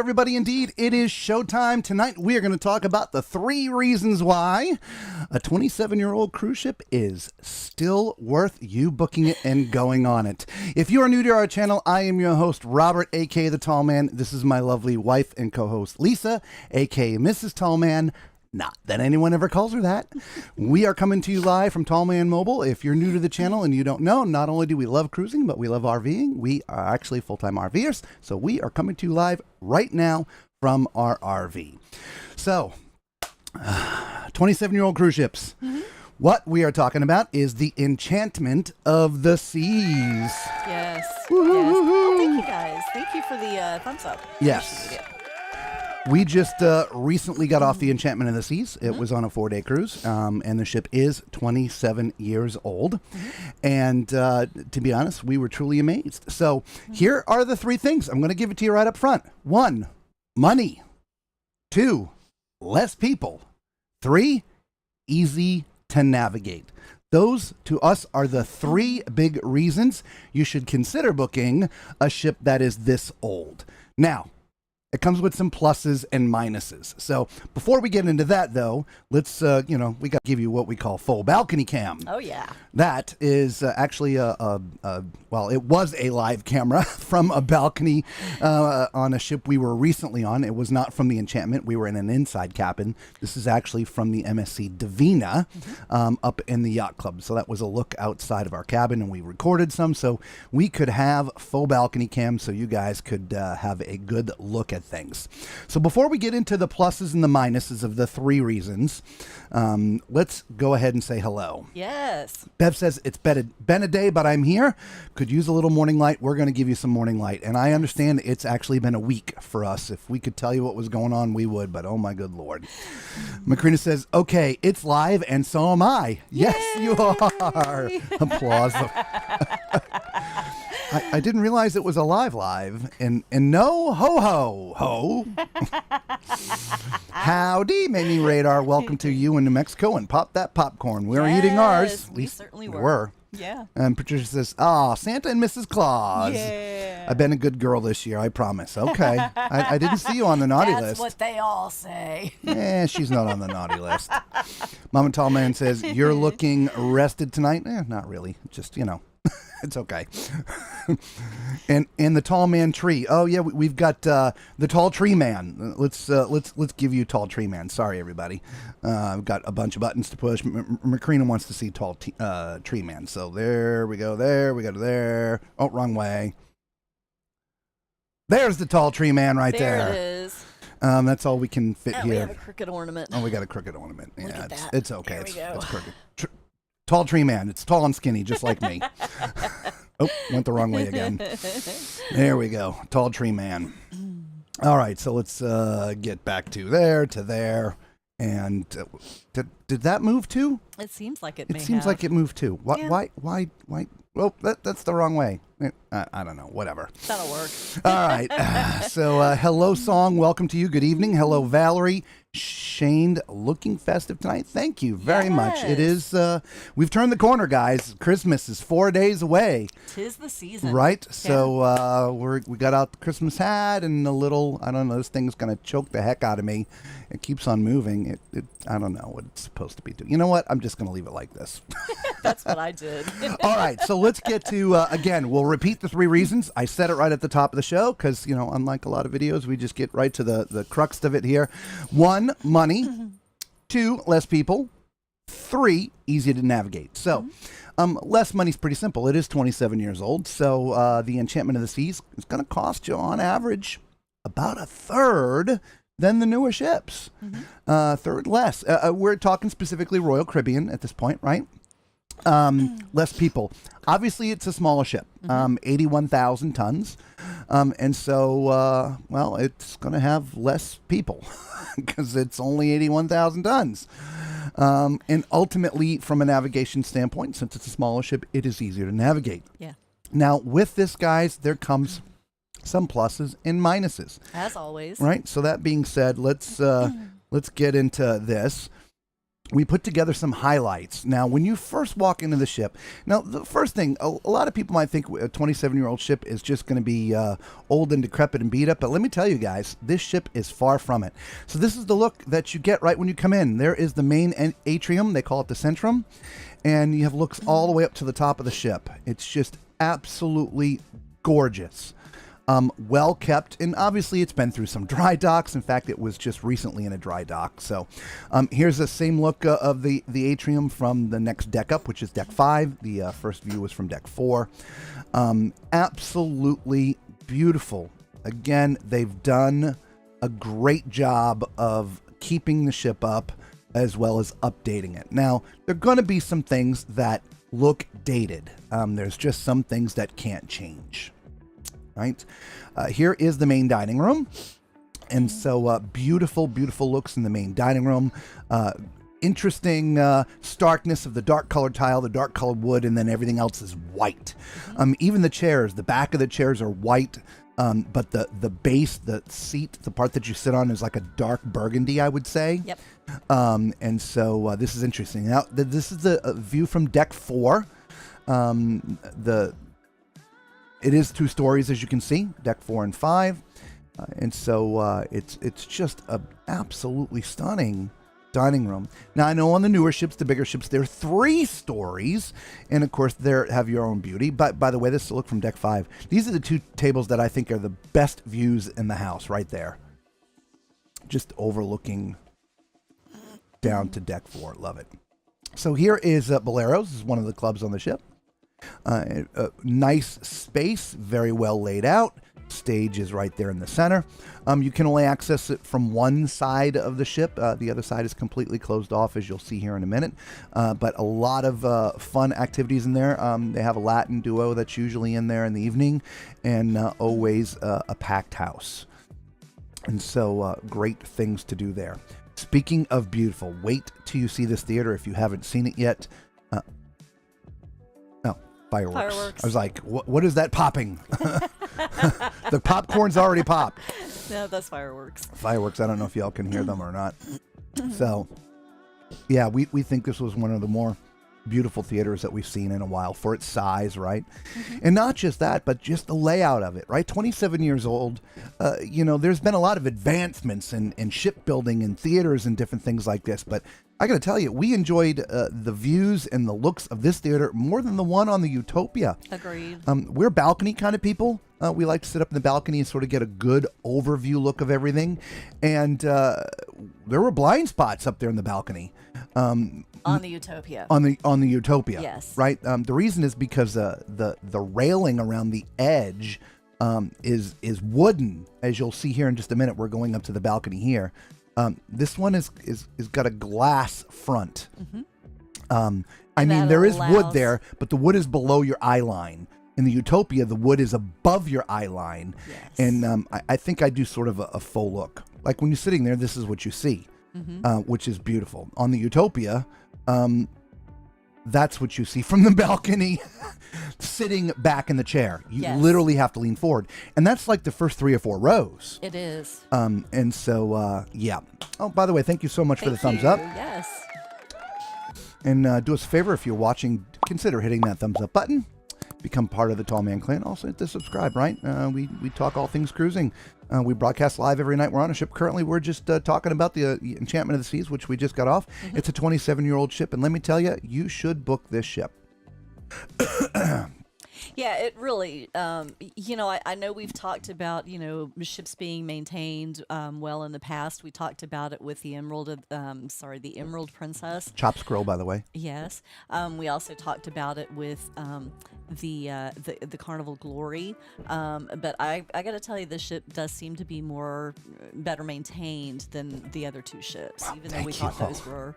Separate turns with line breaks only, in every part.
everybody. Indeed, it is showtime. Tonight, we are going to talk about the 3 reasons why a 27-year-old cruise ship is still worth you booking it and going on it. If you are new to our channel, I am your host, Robert, a.k.a. The Tall Man. This is my lovely wife and co-host, Lisa, a.k.a. Mrs. Tall Man. Not that anyone ever calls her that. We are coming to you live from Tall Man Mobile. If you're new to the channel and you don't know, not only do we love cruising, but we love RVing. We are actually full-time RVers, so we are coming to you live right now from our RV. So, 27-year-old cruise ships. Mm-hmm. What we are talking about is the Enchantment of the Seas.
Yes. Oh, thank you guys. Thank you for the thumbs up.
Yes. We just recently got off the Enchantment of the Seas. It was on a 4-day cruise, and the ship is 27 years old. And to be honest, we were truly amazed. So here are the 3 things. I'm going to give it to you right up front. 1, money. 2, less people. 3, easy to navigate. Those, to us, are the 3 big reasons you should consider booking a ship that is this old. Now, it comes with some pluses and minuses. So before we get into that, though, let's, we got to give you what we call full balcony cam.
Oh, yeah.
That is actually it was a live camera from a balcony on a ship we were recently on. It was not from the Enchantment. We were in an inside cabin. This is actually from the MSC Divina up in the yacht club. So that was a look outside of our cabin, and we recorded some so we could have full balcony cam so you guys could have a good look at things. So before we get into the pluses and the minuses of the 3 reasons, let's go ahead and say hello.
Yes.
Bev says, it's been a day, but I'm here. Could use a little morning light. We're going to give you some morning light. And I understand it's actually been a week for us. If we could tell you what was going on, we would, but oh my good Lord. Macrina says, okay, it's live, and so am I. Yay! Yes, you are. Applause. I didn't realize it was a live, and no ho. Howdy, Mimi Radar. Welcome to you in New Mexico, and pop that popcorn. We're eating ours.
We certainly were. Yeah.
And Patricia says, Santa and Mrs. Claus. Yeah. I've been a good girl this year, I promise. Okay. I didn't see you on the naughty list.
That's what they all say.
She's not on the naughty list. Mama Tall Man says, you're looking rested tonight. Not really. Just, it's okay. and the tall man tree. Oh yeah, we've got the tall tree man. Let's give you tall tree man. Sorry everybody. I've got a bunch of buttons to push. Macrina wants to see tall tree man. So there we go. There we go to there. Oh, wrong way. There's the tall tree man right there.
There it is.
That's all we can fit here.
We have a crooked ornament.
Oh, we got a crooked ornament.
Look
Yeah,
at that.
it's okay.
There we go.
It's crooked. Tall tree man. It's tall and skinny, just like me. Oh, went the wrong way again. There we go. Tall tree man. All right, so let's get back to there. And did that move too?
It seems like it.
It seems like it moved too. Why? Well, that's the wrong way. I don't know. Whatever.
That'll work.
All right. So, hello, song. Welcome to you. Good evening. Hello, Valerie. Shane, looking festive tonight. Thank you very much. It is, we've turned the corner, guys. Christmas is 4 days away.
'Tis the season.
Right?
Yeah.
So, we got out the Christmas hat and a little, I don't know, this thing's going to choke the heck out of me. It keeps on moving. I don't know what it's supposed to be doing. You know what? I'm just going to leave it like this.
That's what I did.
All right. So let's get to, again, we'll repeat the 3 reasons. I said it right at the top of the show because, unlike a lot of videos, we just get right to the crux of it here. 1, money. 2, less people. 3, easy to navigate. So less money's pretty simple. It is 27 years old. So the Enchantment of the Seas is going to cost you on average about a third than the newer ships. Third less. We're talking specifically Royal Caribbean at this point, right? Less people. Obviously, it's a smaller ship, 81,000 tons. And so, it's going to have less people because it's only 81,000 tons. And ultimately, from a navigation standpoint, since it's a smaller ship, it is easier to navigate.
Yeah.
Now, with this, guys, there comes some pluses and minuses.
As always.
Right? So that being said, let's get into this. we put together some highlights. Now, when you first walk into the ship, now the first thing, a lot of people might think a 27-year-old ship is just going to be old and decrepit and beat up, but let me tell you guys, this ship is far from it. So this is the look that you get right when you come in. There is the main atrium, they call it the centrum, and you have looks all the way up to the top of the ship. It's just absolutely gorgeous. Well kept, and obviously it's been through some dry docks. In fact, it was just recently in a dry dock. So here's the same look of the atrium from the next deck up, which is deck 5. The first view was from deck 4. Absolutely beautiful. Again, they've done a great job of keeping the ship up as well as updating it. Now, there are going to be some things that look dated. There's just some things that can't change. Right. Here is the main dining room. And so beautiful, beautiful looks in the main dining room. Interesting starkness of the dark colored tile, the dark colored wood, and then everything else is white. Even the chairs, the back of the chairs are white, but the base, the seat, the part that you sit on is like a dark burgundy, I would say.
Yep.
And so this is interesting. Now, this is the view from deck 4. It is 2 stories, as you can see, deck 4 and 5. And so it's just an absolutely stunning dining room. Now, I know on the newer ships, the bigger ships, they're 3 stories. And, of course, they have your own beauty. But, by the way, this is a look from deck 5. These are the 2 tables that I think are the best views in the house right there. Just overlooking down to deck 4. Love it. So here is Boleros. This is one of the clubs on the ship. Nice space, very well laid out. Stage is right there in the center. You can only access it from one side of the ship. The other side is completely closed off, as you'll see here in a minute. But a lot of fun activities in there. They have a Latin duo that's usually in there in the evening, and always a packed house. And so great things to do there. Speaking of beautiful, wait till you see this theater if you haven't seen it yet. Fireworks. I was like, what is that popping? The popcorn's already popped.
No, that's fireworks.
Fireworks. I don't know if y'all can hear them or not. So, yeah, we think this was one of the more beautiful theaters that we've seen in a while for its size, right? And not just that, but just the layout of it, right? 27 years old. There's been a lot of advancements in shipbuilding and theaters and different things like this, but I got to tell you, we enjoyed the views and the looks of this theater more than the one on the Utopia.
Agreed.
We're balcony kind of people. We like to sit up in the balcony and sort of get a good overview look of everything. And there were blind spots up there in the balcony.
On the Utopia.
On the Utopia.
Yes.
Right. The reason is because the railing around the edge is wooden, as you'll see here in just a minute. We're going up to the balcony here. This one is got a glass front. I mean, there is wood there, but the wood is below your eye line. In the Utopia, the wood is above your eye line.
Yes.
And I think I do sort of a faux look. Like when you're sitting there, this is what you see, which is beautiful. On the Utopia, that's what you see from the balcony, sitting back in the chair. You literally have to lean forward. And that's like the first 3 or 4 rows.
It is.
And so, yeah. Oh, by the way, thank you so much for the thumbs up.
Yes.
And do us a favor, if you're watching, consider hitting that thumbs up button. Become part of the Tall Man Clan. Also hit the subscribe, right? We talk all things cruising. We broadcast live every night we're on a ship. Currently, we're just talking about the Enchantment of the Seas, which we just got off. It's a 27-year-old ship, and let me tell you, you should book this ship.
Yeah, it really, I know we've talked about, ships being maintained well in the past. We talked about it with the the Emerald Princess.
Chop Scroll, by the way.
Yes. We also talked about it with the Carnival Glory. But I got to tell you, this ship does seem to be better maintained than the other 2 ships, even though we thought those were...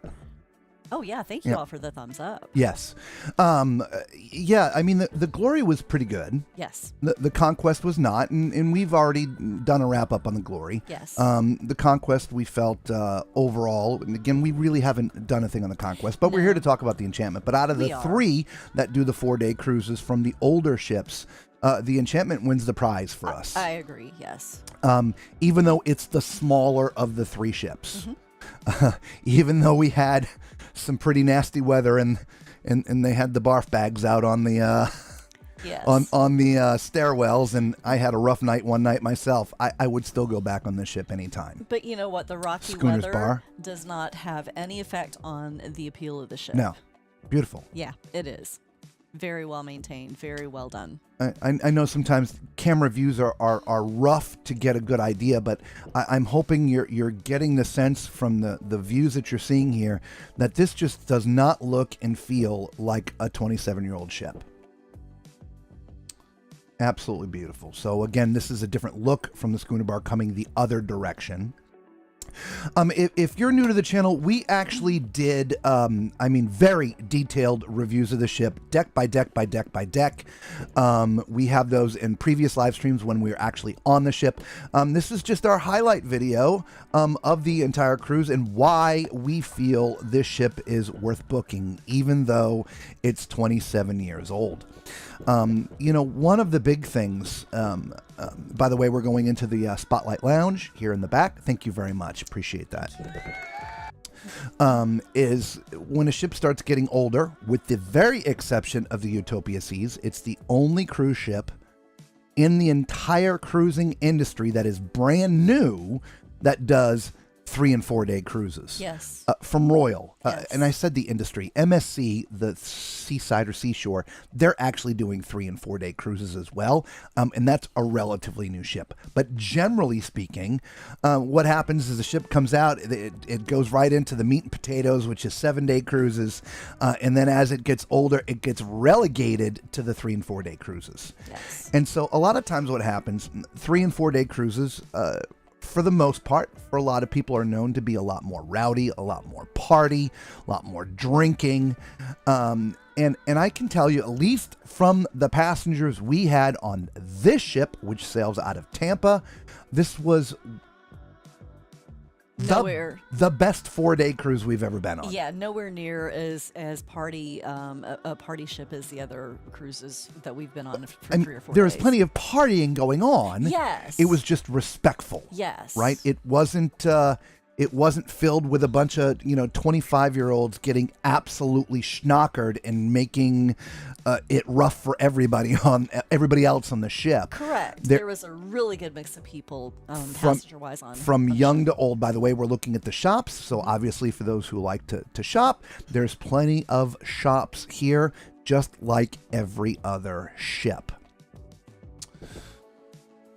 Oh, yeah. Thank you all for the thumbs up.
Yes. Yeah, I mean, the Glory was pretty good.
Yes.
The Conquest was not, and we've already done a wrap-up on the Glory.
Yes.
The Conquest, we felt overall, and again, we really haven't done a thing on the Conquest, but we're here to talk about the Enchantment. But out of the 3 that do the 4-day cruises from the older ships, the Enchantment wins the prize for us.
I agree, yes.
Even though it's the smaller of the 3 ships. Even though we had some pretty nasty weather, and they had the barf bags out on the
Yes.
on the stairwells, and I had a rough night one night myself. I would still go back on this ship anytime.
But you know what? The rocky
Schooner's
weather
bar.
does not have any effect on the appeal of the ship.
No, beautiful.
Yeah, it is. Very well maintained. Very well done.
I know sometimes camera views are rough to get a good idea, but I'm hoping you're getting the sense from the views that you're seeing here that this just does not look and feel like a 27-year-old ship. Absolutely beautiful. So again, this is a different look from the schooner bar coming the other direction. If you're new to the channel, we actually did, very detailed reviews of the ship, deck by deck by deck by deck. We have those in previous live streams when we were actually on the ship. This is just our highlight video of the entire cruise and why we feel this ship is worth booking, even though it's 27 years old. One of the big things, by the way, we're going into the Spotlight Lounge here in the back. Thank you very much. Appreciate that. Is when a ship starts getting older, with the very exception of the Utopia Seas, it's the only cruise ship in the entire cruising industry that is brand new that does 3 and 4 day cruises.
Yes.
From Royal.
Yes.
And I said the industry. MSC, the Seaside or Seashore, they're actually doing 3 and 4 day cruises as well. And that's a relatively new ship. But generally speaking, what happens is the ship comes out, it goes right into the meat and potatoes, which is 7 day cruises. And then as it gets older, it gets relegated to the 3 and 4 day cruises.
Yes.
And so a lot of times what happens, 3 and 4 day cruises, for the most part, for a lot of people, are known to be a lot more rowdy, a lot more party, a lot more drinking. And I can tell you, at least from the passengers we had on this ship, which sails out of Tampa, this was the best 4 day cruise we've ever been on.
Yeah, nowhere near as party a party ship as the other cruises that we've been on for 3 or 4
there
days.
was plenty of partying going on.
Yes.
It was just respectful.
Yes.
Right? It wasn't filled with a bunch of 25-year-olds getting absolutely schnockered and making it rough for everybody else on the ship.
Correct. There was a really good mix of people, passenger-wise,
from young to old. By the way, we're looking at the shops, so obviously for those who like to shop, there's plenty of shops here, just like every other ship.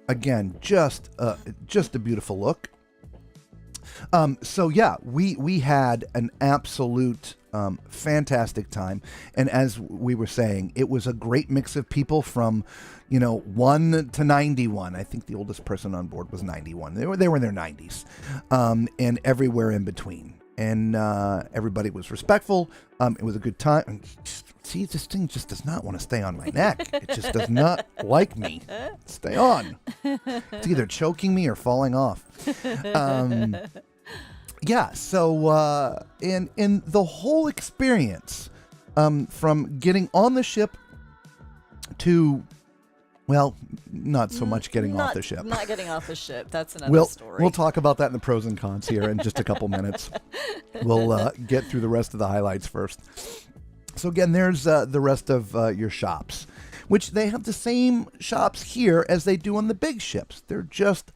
Again, just a beautiful look. So yeah, we had an absolute fantastic time, and as we were saying, it was a great mix of people from 1 to 91. I think the oldest person on board was 91. They were in their 90s, and everywhere in between. And everybody was respectful. It was a good time. And see, this thing just does not want to stay on my neck. It just does not like me. Stay on. It's either choking me or falling off. Yeah, so in the whole experience, from getting on the ship to, well, not so much getting off the ship.
Not getting off the ship. That's another story.
We'll talk about that in the pros and cons here in just a couple minutes. We'll get through the rest of the highlights first. So again, there's the rest of your shops, which they have the same shops here as they do on the big ships. They're just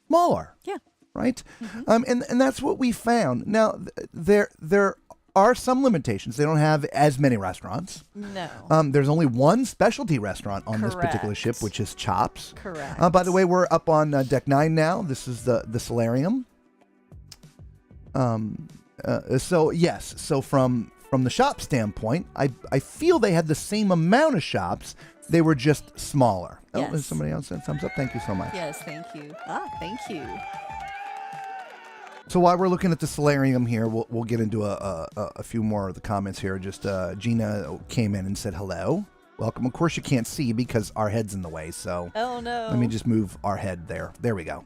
smaller.
Yeah.
Right? Mm-hmm. And that's what we found. Now, there are some limitations. They don't have as many restaurants.
No.
There's only one specialty restaurant on this particular ship, which is Chops.
Correct.
By the way, we're up on deck 9 now. This is the solarium. So yes, so from the shop standpoint, I feel they had the same amount of shops. They were just smaller.
Yes.
Oh, somebody else said thumbs up. Thank you so much.
Yes, thank you. Thank you.
So while we're looking at the solarium here, we'll get into a few more of the comments here. Just Gina came in and said hello. Welcome. Of course, you can't see because our head's in the way. So
oh no.
Let me just move our head there. There we go.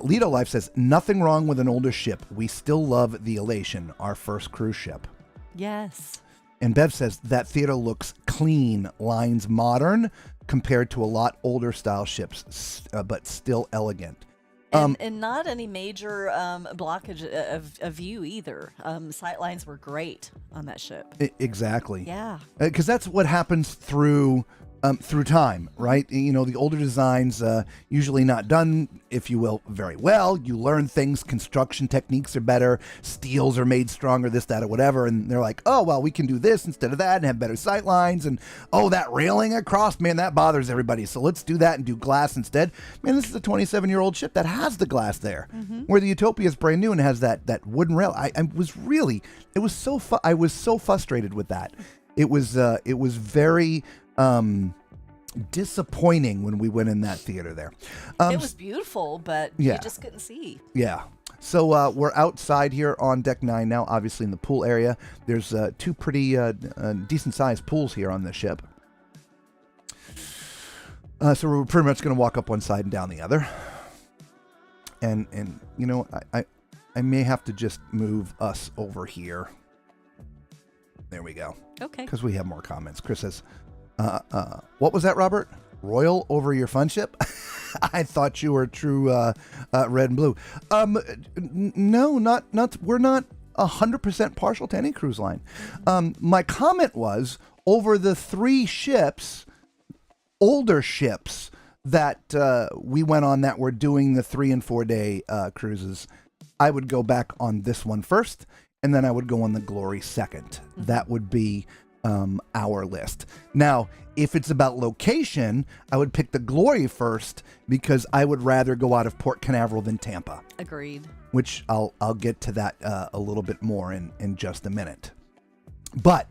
Lido Life says, nothing wrong with an older ship. We still love the Elation, our first cruise ship.
Yes.
And Bev says, that theater looks clean, lines modern compared to a lot older style ships, but still elegant.
And not any major blockage of view either. Sight lines were great on that ship.
Exactly.
Yeah.
Because that's what happens through time, right? You know, the older designs usually not done, if you will, very well. You learn things, construction techniques are better, steels are made stronger, this, that, or whatever, and they're like, oh, well, we can do this instead of that and have better sight lines, and oh, that railing across, man, that bothers everybody, so let's do that and do glass instead. Man, this is a 27-year-old ship that has the glass there, where the Utopia is brand new and has that wooden rail. I was so frustrated with that. It was very disappointing when we went in that theater there.
It was beautiful, but
yeah.
you just couldn't see.
Yeah. So we're outside here on deck 9 now, obviously in the pool area. There's two pretty decent-sized pools here on this ship. So we're pretty much going to walk up one side and down the other. And you know, I may have to just move us over here. There we go.
Okay.
Because we have more comments. Chris says, what was that, Robert? Royal over your fun ship? I thought you were true red and blue. No, not. We're not 100% partial to any cruise line. My comment was over the 3 ships, older ships that we went on that were doing the 3 and 4 day cruises. I would go back on this one first, and then I would go on the Glory second. That would be our list. Now, if it's about location, I would pick the Glory first because I would rather go out of Port Canaveral than Tampa.
Agreed.
Which I'll get to that a little bit more in just a minute. But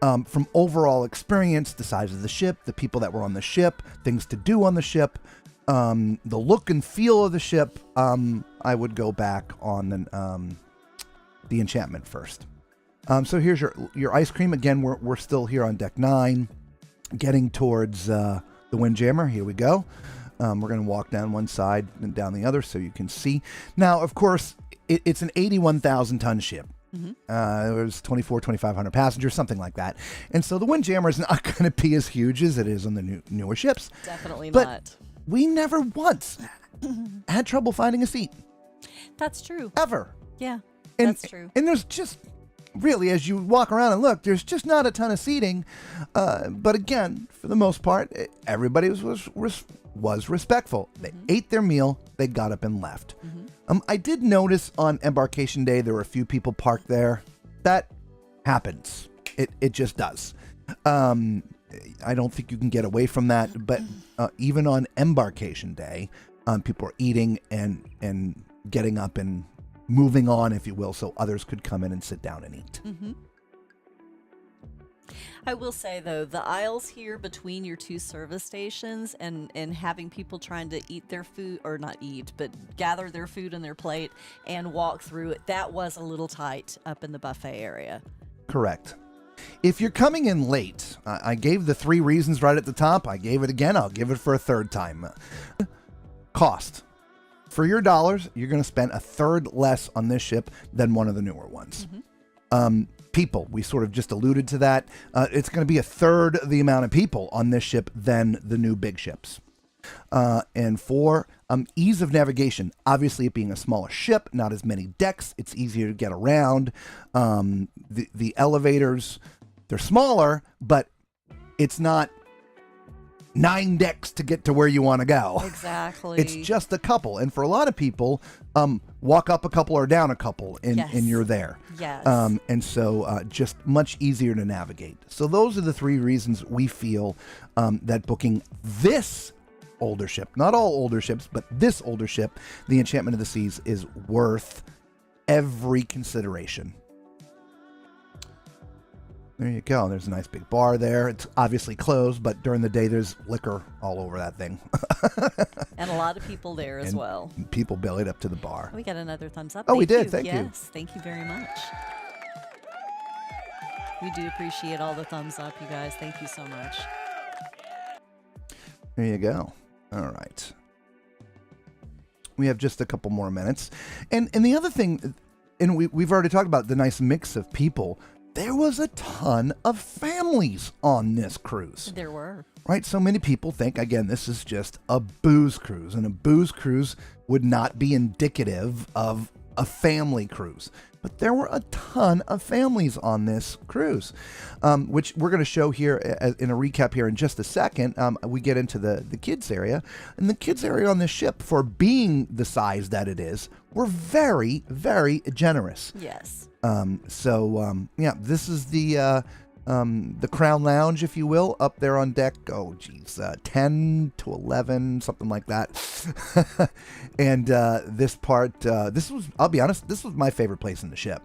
from overall experience, the size of the ship, the people that were on the ship, things to do on the ship, the look and feel of the ship, I would go back on the Enchantment first. So here's your ice cream. Again, we're still here on deck 9, getting towards the Windjammer. Here we go. We're going to walk down one side and down the other so you can see. Now, of course, it's an 81,000-ton ship. There's 2,500 passengers, something like that. And so the Windjammer is not going to be as huge as it is on the newer ships.
Definitely
but
not.
We never once had trouble finding a seat.
That's true.
Ever.
Yeah,
And,
that's true.
And there's just, really, as you walk around and look, there's just not a ton of seating. But again, for the most part, everybody was respectful. They ate their meal, they got up and left. I did notice on Embarkation Day there were a few people parked there. That happens. It just does. I don't think you can get away from that. But even on Embarkation Day, people are eating and getting up and moving on, if you will, so others could come in and sit down and eat.
I will say, though, the aisles here between your 2 service stations and having people trying to eat their food, or not eat, but gather their food in their plate and walk through it, that was a little tight up in the buffet area.
Correct. If you're coming in late, I gave the 3 reasons right at the top. I gave it again. I'll give it for a third time. Cost. For your dollars, you're going to spend a third less on this ship than one of the newer ones. People, we sort of just alluded to that. It's going to be a third the amount of people on this ship than the new big ships. And 4, ease of navigation. Obviously, it being a smaller ship, not as many decks, it's easier to get around. The elevators, they're smaller, but it's not 9 decks to get to where you want to go.
Exactly.
It's just a couple. And for a lot of people, walk up a couple or down a couple and you're there.
Yes.
And so just much easier to navigate. So those are the 3 reasons we feel that booking this older ship, not all older ships, but this older ship, the Enchantment of the Seas, is worth every consideration. There you go. There's a nice big bar there. It's obviously closed, but during the day there's liquor all over that thing.
And a lot of people there as well.
People bellied up to the bar.
We got another thumbs up.
Oh, we did. Thank you.
Yes, thank you very much. We do appreciate all the thumbs up, you guys. Thank you so much.
There you go. All right. We have just a couple more minutes. And the other thing, and we've already talked about the nice mix of people. there was a ton of families on this cruise.
There were.
Right? So many people think, again, this is just a booze cruise, and a booze cruise would not be indicative of a family cruise. But there were a ton of families on this cruise, which we're going to show here in a recap here in just a second. We get into the kids area, and the kids area on this ship, for being the size that it is, were very, very generous.
Yes.
This is the Crown Lounge, if you will, up there on deck. 10 to 11, something like that. And this part, I'll be honest, this was my favorite place in the ship.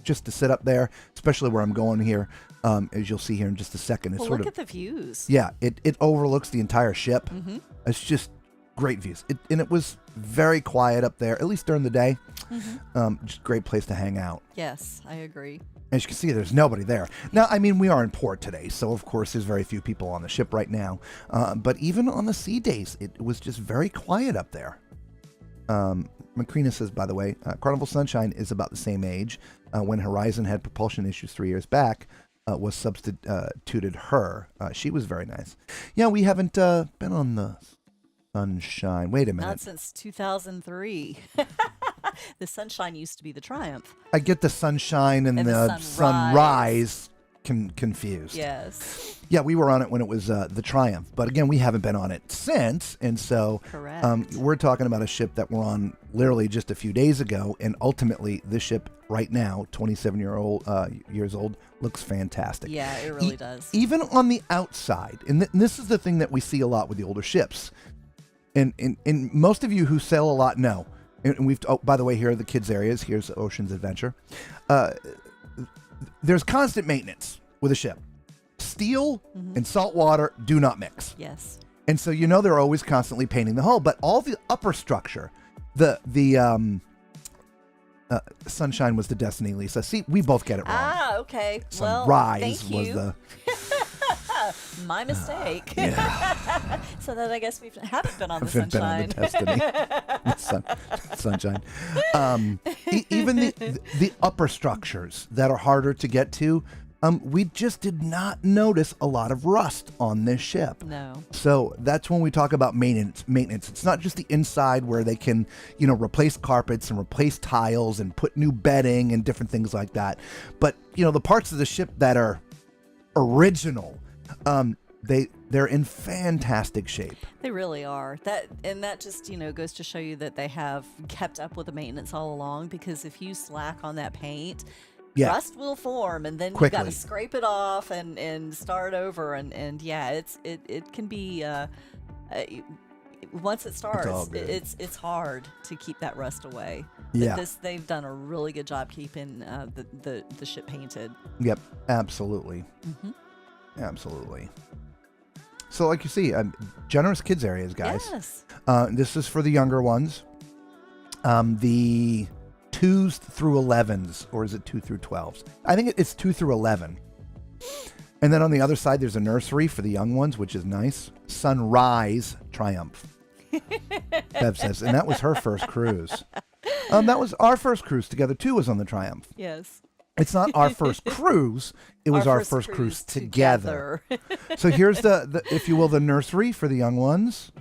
Just to sit up there, especially where I'm going here, as you'll see here in just a second. It's
look at the views.
Yeah, it overlooks the entire ship.
Mm-hmm.
It's just great views. It was very quiet up there, at least during the day.
Mm-hmm.
Just a great place to hang out.
Yes, I agree.
As you can see, there's nobody there. Now, I mean, we are in port today, so of course there's very few people on the ship right now. But even on the sea days, it was just very quiet up there. Macrina says, by the way, Carnival Sunshine is about the same age. When Horizon had propulsion issues 3 years back, was substituted her. She was very nice. Yeah, we haven't been on the Sunshine. Wait a minute.
Not since 2003. The Sunshine used to be the Triumph.
I get the Sunshine and the Sunrise confused.
Yes.
Yeah, we were on it when it was the Triumph. But again, we haven't been on it since. And so we're talking about a ship that we're on literally just a few days ago. And ultimately, this ship right now, 27 years old, looks fantastic.
Yeah, it really does.
Even on the outside. And this is the thing that we see a lot with the older ships. And most of you who sail a lot know. And we've, by the way, here are the kids' areas. Here's Ocean's Adventure. There's constant maintenance with a ship. Steel and salt water do not mix.
Yes.
And so they're always constantly painting the hull. But all the upper structure, the Sunshine was the Destiny, Lisa. See, we both get it wrong.
Ah, okay.
Sunrise
thank you.
was the...
My mistake.
Yeah.
So then I guess we haven't been on the Sunshine.
Been on the Destiny. Sunshine. Even the upper structures that are harder to get to, we just did not notice a lot of rust on this ship.
No.
So that's when we talk about maintenance. It's not just the inside where they can, replace carpets and replace tiles and put new bedding and different things like that. But, the parts of the ship that are original, they're in fantastic shape.
They really are. That just goes to show you that they have kept up with the maintenance all along, because if you slack on that paint, rust will form, and then you got to scrape it off and start over, and yeah, it can be once it starts, it's hard to keep that rust away.
Yeah.
They've done a really good job keeping the ship painted.
Yep, absolutely.
Mm-hmm.
Absolutely. So like you see, generous kids areas, guys.
Yes.
This is for the younger ones. The 2s through 11s, or is it 2 through 12s? I think it's 2 through 11. And then on the other side, there's a nursery for the young ones, which is nice. Sunrise Triumph. Bev says, and that was her first cruise. That was our first cruise together too, was on the Triumph.
Yes.
It's not our first cruise. It was our first cruise together. So here's the, if you will, the nursery for the young ones.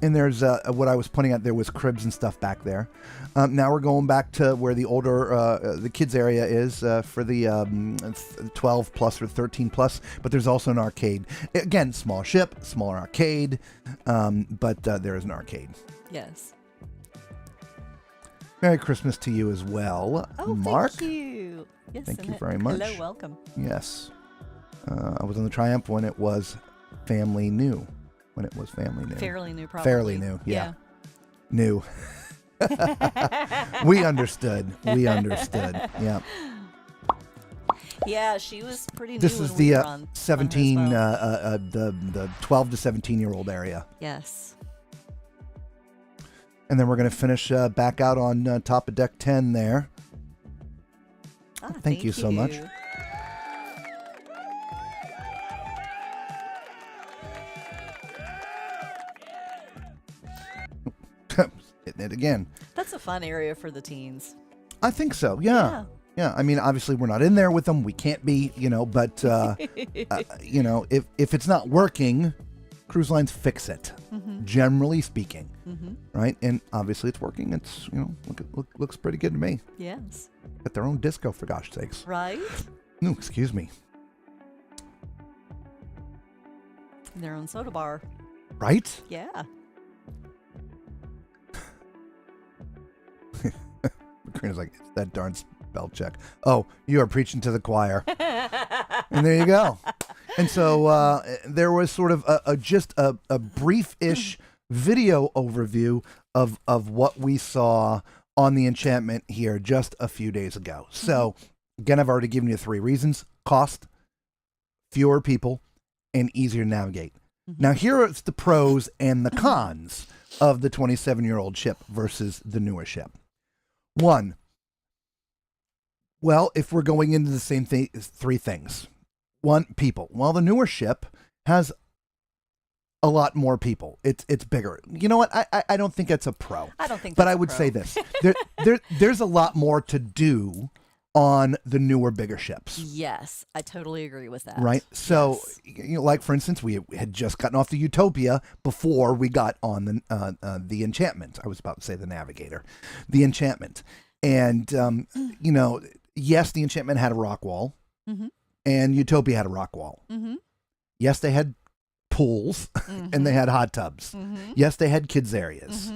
And there's what I was pointing out. There was cribs and stuff back there. Now we're going back to where the older, the kids area is for the 12 plus or 13 plus. But there's also an arcade. Again, small ship, smaller arcade. But there is an arcade.
Yes.
Merry Christmas to you as well, Mark.
Thank you. Yes,
thank you very much.
Hello, welcome.
Yes. I was on the Triumph when it was family new.
Fairly new, probably.
Fairly new, yeah. New. We understood. Yeah.
Yeah, she was pretty new.
This is
when we
the
were on
17,
well.
the 12 to 17-year-old area.
Yes.
And then we're going to finish back out on top of deck 10 there. Thank you so much. Hitting it again.
That's a fun area for the teens.
I think so. Yeah. Yeah, I mean, obviously we're not in there with them. We can't be, but if it's not working, cruise lines fix it. Generally speaking, right? And obviously it's working. It's looks pretty good to me.
Yes.
Got their own disco, for gosh sakes.
Right.
No, excuse me.
Their own soda bar.
Right?
Yeah.
Karina's like, it's that darn spell check. Oh, you are preaching to the choir. And there you go. And so there was sort of just a brief-ish video overview of what we saw on the Enchantment here just a few days ago. So, again, I've already given you 3 reasons. Cost, fewer people, and easier to navigate. Now, here are the pros and the cons of the 27-year-old ship versus the newer ship. 1, well, if we're going into the same 3 things. 1, people. Well, the newer ship has a lot more people. It's bigger. You know what? I don't think that's a pro.
I don't think
but
that's
I
a
would
pro.
say this. There's a lot more to do on the newer, bigger ships.
Yes, I totally agree with that.
Right? So,
Yes.
like, for instance, we had just gotten off the Utopia before we got on the Enchantment. I was about to say the Navigator. The Enchantment. And, yes, the Enchantment had a rock wall. And Utopia had a rock wall. Yes, they had pools and they had hot tubs. Yes, they had kids areas.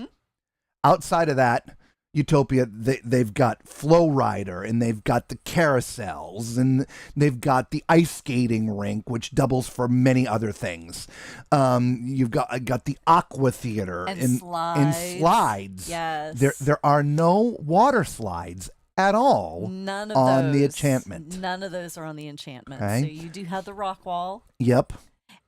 Outside of that, Utopia, they've got Flow Rider, and they've got the carousels, and they've got the ice skating rink, which doubles for many other things. You've got the aqua theater
and
slides.
Yes.
There are no water slides at all.
None of
on
those.
the Enchantment.
None of those are on the Enchantment.
Okay.
So you do have the rock wall.
Yep.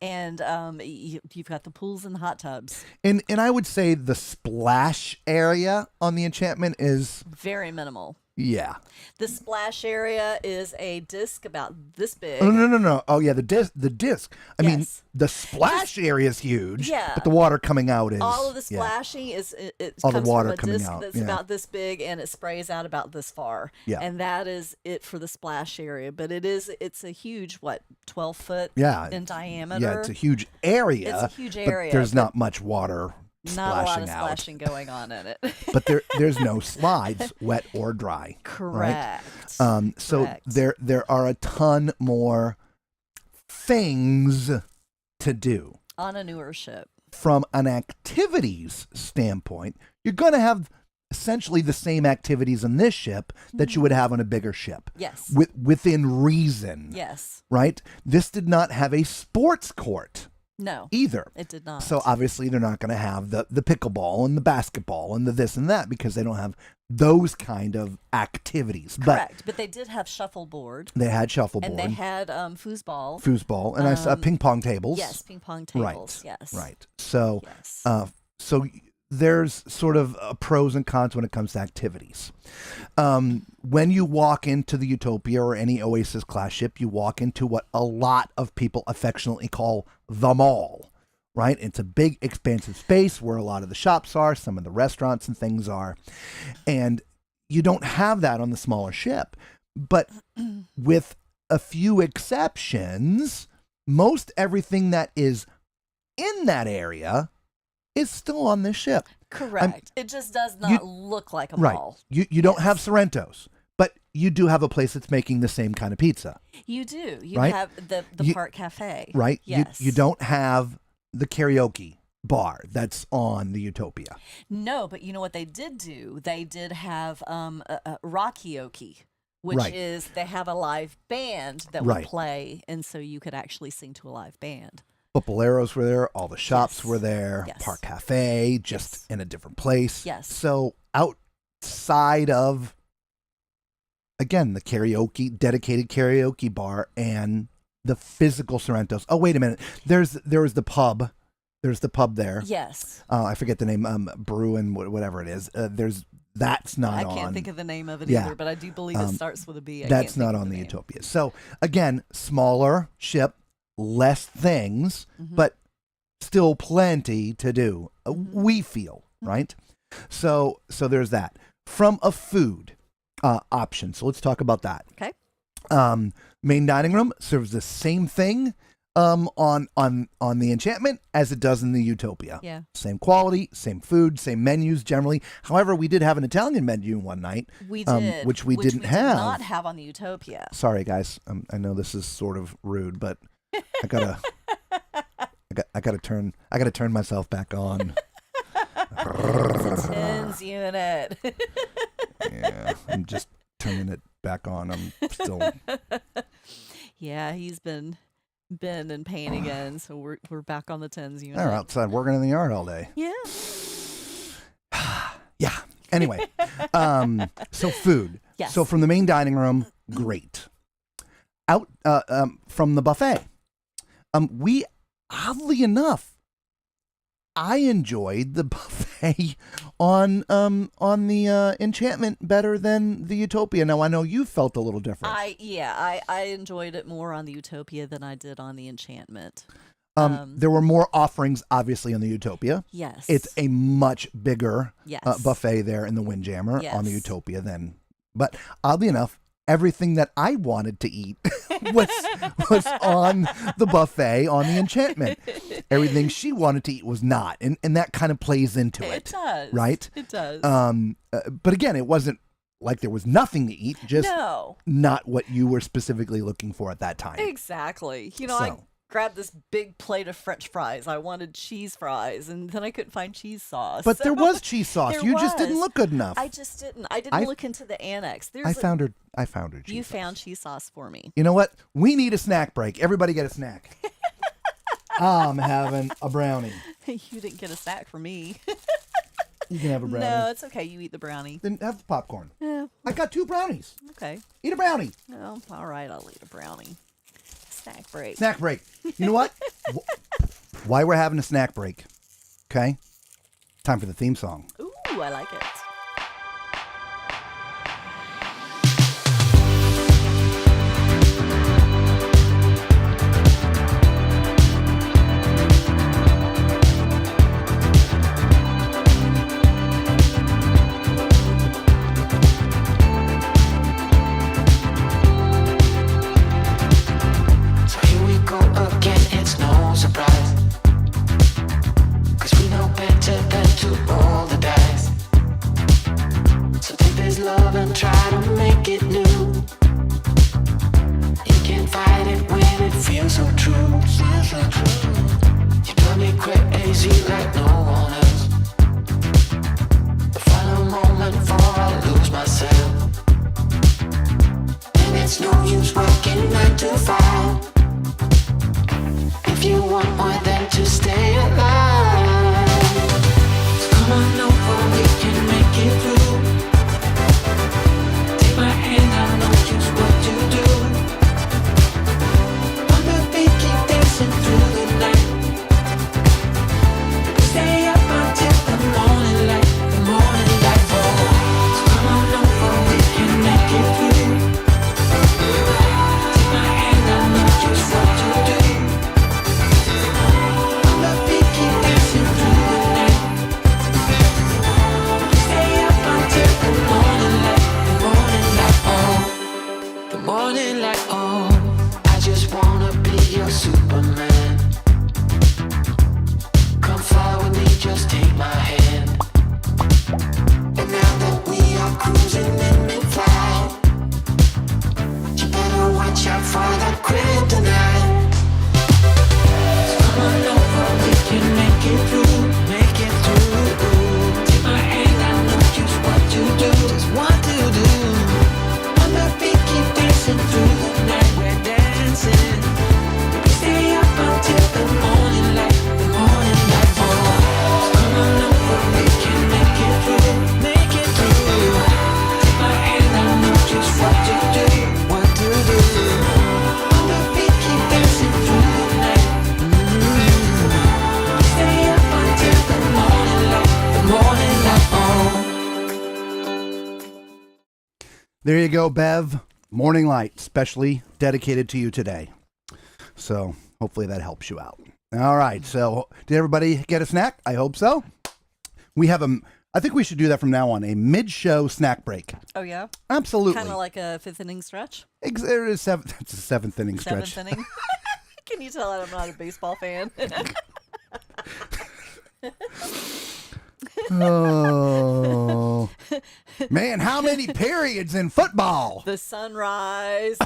And you've got the pools and the hot tubs.
And I would say the splash area on the Enchantment is
Very minimal.
yeah.
The splash area is a disc about this big.
Oh, no. Oh yeah, the disc. I mean,
Yes.
the splash area is huge.
Yeah.
But the water coming out is
All of the
yeah.
splashing it
All the
comes
water
from a
coming
disc
out,
that's
yeah.
about this big, and it sprays out about this far.
Yeah.
And that is it for the splash area. But it's a huge 12-foot
Yeah.
in diameter.
Yeah, it's a huge area.
It's a huge
but
area,
there's
but
not much water
Not a lot
splashing
of
out.
splashing going on in it.
But there's no slides, wet or dry.
Correct.
Right? So
Correct.
there are a ton more things to do.
On a newer ship.
From an activities standpoint, you're going to have essentially the same activities on this ship that you would have on a bigger ship.
Yes.
Within reason.
Yes.
Right? This did not have a sports court
No.
either.
It did not.
So obviously they're not going to have the pickleball and the basketball and the this and that because they don't have those kind of activities.
Correct. But they did have shuffleboard.
But they had shuffleboard.
And they had foosball.
Foosball. And I saw ping pong tables.
Yes, ping pong tables.
Right.
Yes.
Right. So,
Yes.
so there's sort of pros and cons when it comes to activities. When you walk into the Utopia or any Oasis class ship, you walk into what a lot of people affectionately call the mall, right? It's a big, expansive space where a lot of the shops are, some of the restaurants and things are. And you don't have that on the smaller ship. But with a few exceptions, most everything that is in that area is still on this ship.
Correct. It just does not look like a mall.
You don't have Sorrento's, but you do have a place that's making the same kind of pizza.
You do. You
Right?
have the Park Cafe.
Right?
Yes.
You don't have the karaoke bar that's on the Utopia.
No, but you know what they did do? They did have a Rockyoke, which
Right.
is they have a live band that
Right.
would play, and so you could actually sing to a live band.
But Boleros were there, all the shops
Yes.
were there,
Yes.
Park Cafe, just
Yes.
in a different place.
Yes.
So outside of, again, the dedicated karaoke bar and the physical Sorrento's. Oh, wait a minute. There was the pub. There's the pub there.
Yes.
I forget the name, Brew and whatever it is. That's not
I
on.
can't think of the name of it
Yeah.
either, but I do believe it starts with a B. I
That's
can't think
not
of
on the
name.
Utopia. So again, smaller ship, less things,
Mm-hmm.
but still plenty to do. We feel,
Mm-hmm.
right? So there's that. From a food options. So let's talk about that.
Okay.
Main dining room serves the same thing on the Enchantment as it does in the Utopia.
Yeah.
Same quality, same food, same menus generally. However, we did have an Italian menu one night.
We did,
which we didn't
did
have.
not have on the Utopia.
Sorry, guys. I know this is sort of rude, but I gotta turn myself back on.
Tens unit.
Yeah, I'm just turning it back on. I'm still.
Yeah, he's been in pain again, so we're back on the tens unit.
They're outside working in the yard all day.
Yeah.
Yeah. Anyway, so food.
Yes.
So from the main dining room, great. Out from the buffet, we oddly enough, I enjoyed the buffet on the Enchantment better than the Utopia. Now I know you felt a little different.
I enjoyed it more on the Utopia than I did on the Enchantment.
There were more offerings, obviously, on the Utopia.
Yes.
It's a much bigger
Yes.
buffet there in the Windjammer on the
Yes.
Utopia than. But oddly enough, everything that I wanted to eat was on the buffet on the Enchantment. Everything she wanted to eat was not, and that kind of plays into it.
It does.
Right?
It does.
But again, it wasn't like there was nothing to eat, just
No.
not what you were specifically looking for at that time.
Exactly. I
So.
grabbed this big plate of French fries. I wanted cheese fries, and then I couldn't find cheese sauce.
But there
So-
was cheese sauce.
There
You just didn't
was.
look good enough.
I just didn't. I didn't look into the annex.
I found her cheese
You
sauce.
found cheese sauce for me.
You know what? We need a snack break. Everybody get a snack. I'm having a brownie.
You didn't get a snack for me.
You can have a brownie.
No, it's okay. You eat the brownie.
Then have the popcorn.
Yeah.
I got 2 brownies.
Okay.
Eat a brownie.
Oh, all right. I'll eat a brownie. Snack break.
Snack break. You know what? Why we're having a snack break. Okay? Time for the theme song.
Ooh, I like it.
So here we go again, it's no surprise. 'Cause we know better than to roll the dice. So take this love and try to make it new. You can't fight it when it feels so true. You drive me crazy like no one else. The final moment before I lose myself. And it's no use working 9 to 5 if you want more than to stay alive. So come on over, we can make it through. Take my hand, I know just what to do. On the beat, keep dancing through the night. We stay up until the morning light, the morning light. Oh, so come on over, we can make it through. Take my hand, I know just what to do. On the beat, keep dancing through the night. We stay up until the morning light, the morning light. Oh, the morning light. Oh, I just wanna be your Superman. Come fly with me, just take my hand. And now that we are cruising in mid-flight, you better watch out for the kryptonite. So come on over, we can make it through, make it through. Take my hand, I know just what to do, just what to do. On the beat, keep dancing through the night, we're dancing. We stay up until the morning light, the morning light. Oh, so come on over, we can make it through, make it through. Take my hand, I know just what to do, what to do. On the beat, keep dancing through the night. Stay up until the morning light, the morning light. Oh.
There you go, Bev. Morning Light, specially dedicated to you today. So hopefully that helps you out. All right. So did everybody get a snack? I hope so. We have I think we should do that from now on. A mid-show snack break.
Oh yeah,
Absolutely.
kind of like a fifth inning stretch.
There is it's a seventh inning stretch.
Seventh inning. Can you tell that I'm not a baseball fan?
Oh man, how many periods in football?
The sunrise,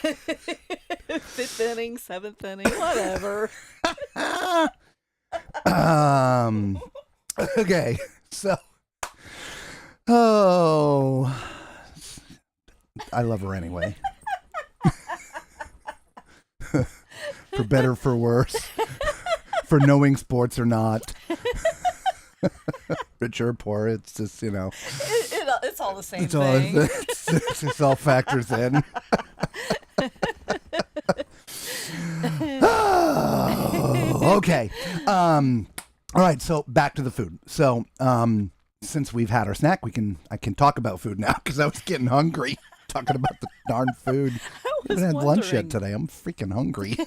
fifth inning, seventh inning, whatever.
Okay, so I love her anyway. For better, for worse, for knowing sports or not. Rich or poor, it's just,
It's all the same
it's all,
thing.
it's all factors in. Oh, okay. All right, so back to the food. So since we've had our snack, I can talk about food now because I was getting hungry talking about the darn food. I haven't had lunch yet today. I'm freaking hungry.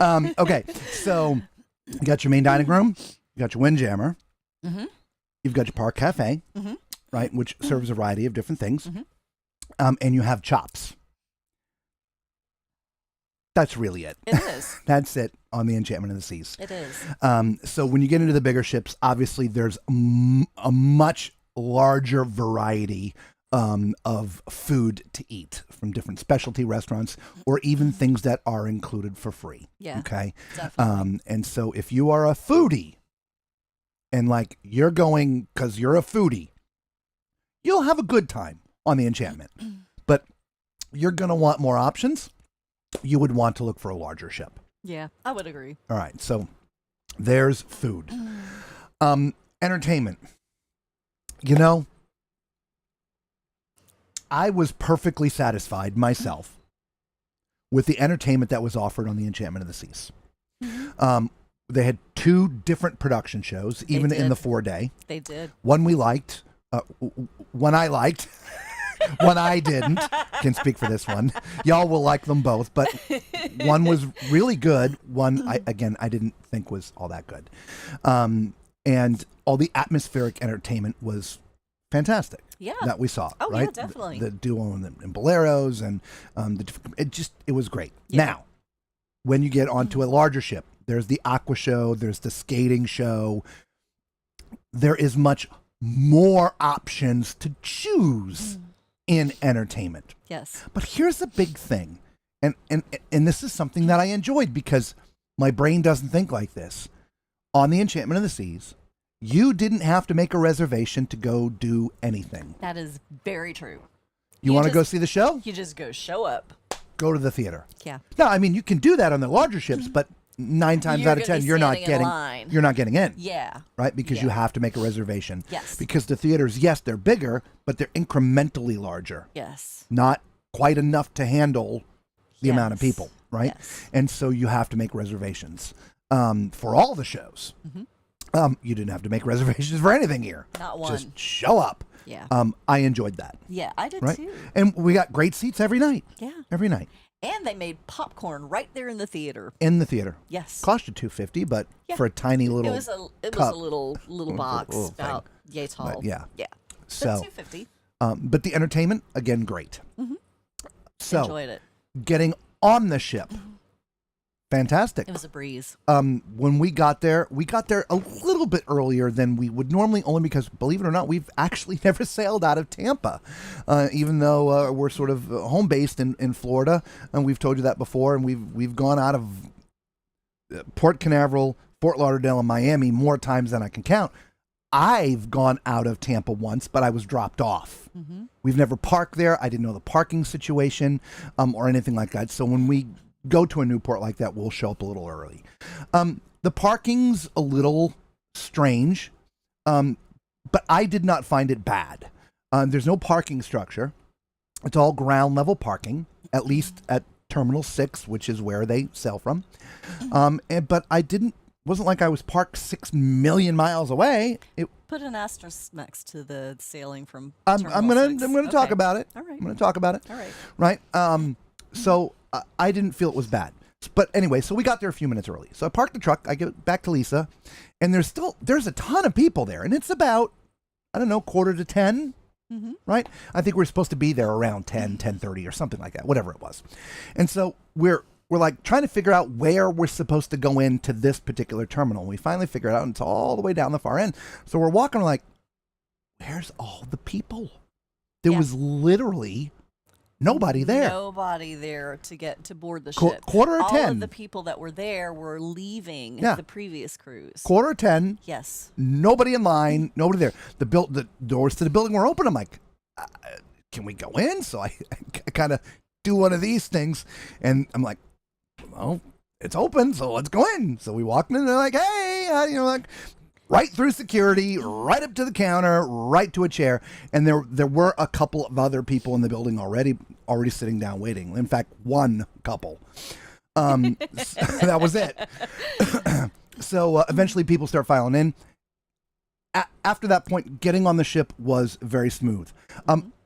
Okay, so you got your main dining room, you got your windjammer, you've got your park cafe, right, which serves a variety of different things, and you have chops. That's really it.
It is.
That's it on the Enchantment of the Seas.
It is.
So when you get into the bigger ships, obviously there's a much larger variety of food to eat from different specialty restaurants or even things that are included for free.
Yeah.
Okay.
Definitely.
And so if you are a foodie and like you're going because you're a foodie, you'll have a good time on the Enchantment. But you're going to want more options. You would want to look for a larger ship.
Yeah, I would agree.
All right. So there's food. Entertainment. I was perfectly satisfied myself with the entertainment that was offered on the Enchantment of the Seas. They had 2 different production shows, even in the 4-day.
They did.
One we liked, one I liked, one I didn't. Can speak for this one. Y'all will like them both, but one was really good. One, I didn't think was all that good. And all the atmospheric entertainment was fantastic.
Yeah.
That we saw.
Oh,
right?
yeah, definitely.
The duo and Boleros and it was great. Yeah. Now, when you get onto a larger ship, there's the aqua show, there's the skating show. There is much more options to choose in entertainment.
Yes.
But here's the big thing. And this is something that I enjoyed because my brain doesn't think like this. On the Enchantment of the Seas, you didn't have to make a reservation to go do anything.
That is very true.
You want to go see the show?
You just go show up.
Go to the theater.
Yeah.
No, I mean you can do that on the larger ships, but 9 times
You're
out of
gonna
10
be
you're not
standing in
getting
line.
you're not getting in.
Yeah.
Right? Because you have to make a reservation.
Yes.
Because the theaters, yes, they're bigger, but they're incrementally larger.
Yes.
Not quite enough to handle the amount of people, right?
Yes.
And so you have to make reservations for all the shows. You didn't have to make reservations for anything here.
Not one.
Just show up.
Yeah.
I enjoyed that.
Yeah, I did
Right?
too.
And we got great seats every night.
Yeah.
Every night.
And they made popcorn right there in the theater.
In the theater.
Yes.
Cost you $2.50, but
Yeah.
for a tiny little
It was a
cup.
little box
little thing.
about yay tall.
But yeah.
Yeah.
So,
But $2.50.
but the entertainment, again, great. So,
Enjoyed it.
getting on the ship, fantastic.
It was a breeze.
When we got there a little bit earlier than we would normally, only because, believe it or not, we've actually never sailed out of Tampa, even though we're sort of home based in Florida, and we've told you that before, and we've gone out of Port Canaveral, Fort Lauderdale, and Miami more times than I can count. I've gone out of Tampa once, but I was dropped off. We've never parked there. I didn't know the parking situation or anything like that. So when we go to a new port like that, we'll show up a little early. The parking's a little strange, but I did not find it bad. There's no parking structure. It's all ground level parking, at least at Terminal 6, which is where they sail from. But wasn't like I was parked 6 million miles away.
Put an asterisk next to the sailing from
I'm
Terminal
gonna
6.
talk about it.
All right.
I'm gonna talk about it.
All right.
Right. So I didn't feel it was bad. But anyway, so we got there a few minutes early. So I parked the truck. I get back to Lisa, and there's a ton of people there, and it's about, I don't know, 9:45, right? I think we're supposed to be there around 10:30 or something like that, whatever it was. And so we're like trying to figure out where we're supposed to go into this particular terminal. We finally figure it out, and it's all the way down the far end. So we're walking, we're like, where's all the people? There was literally nobody there.
Nobody there to board the ship.
Quarter of
All
10.
of the people that were there were leaving
Yeah.
the previous cruise.
9:45.
Yes.
Nobody in line. Nobody there. The doors to the building were open. I'm like, can we go in? So I kind of do one of these things, and I'm like, well, it's open, so let's go in. So we walked in, and they're like, hey, like right through security, right up to the counter, right to a chair. And there were a couple of other people in the building already sitting down waiting. In fact, one couple. That was it. So eventually people start filing in. After that point, getting on the ship was very smooth.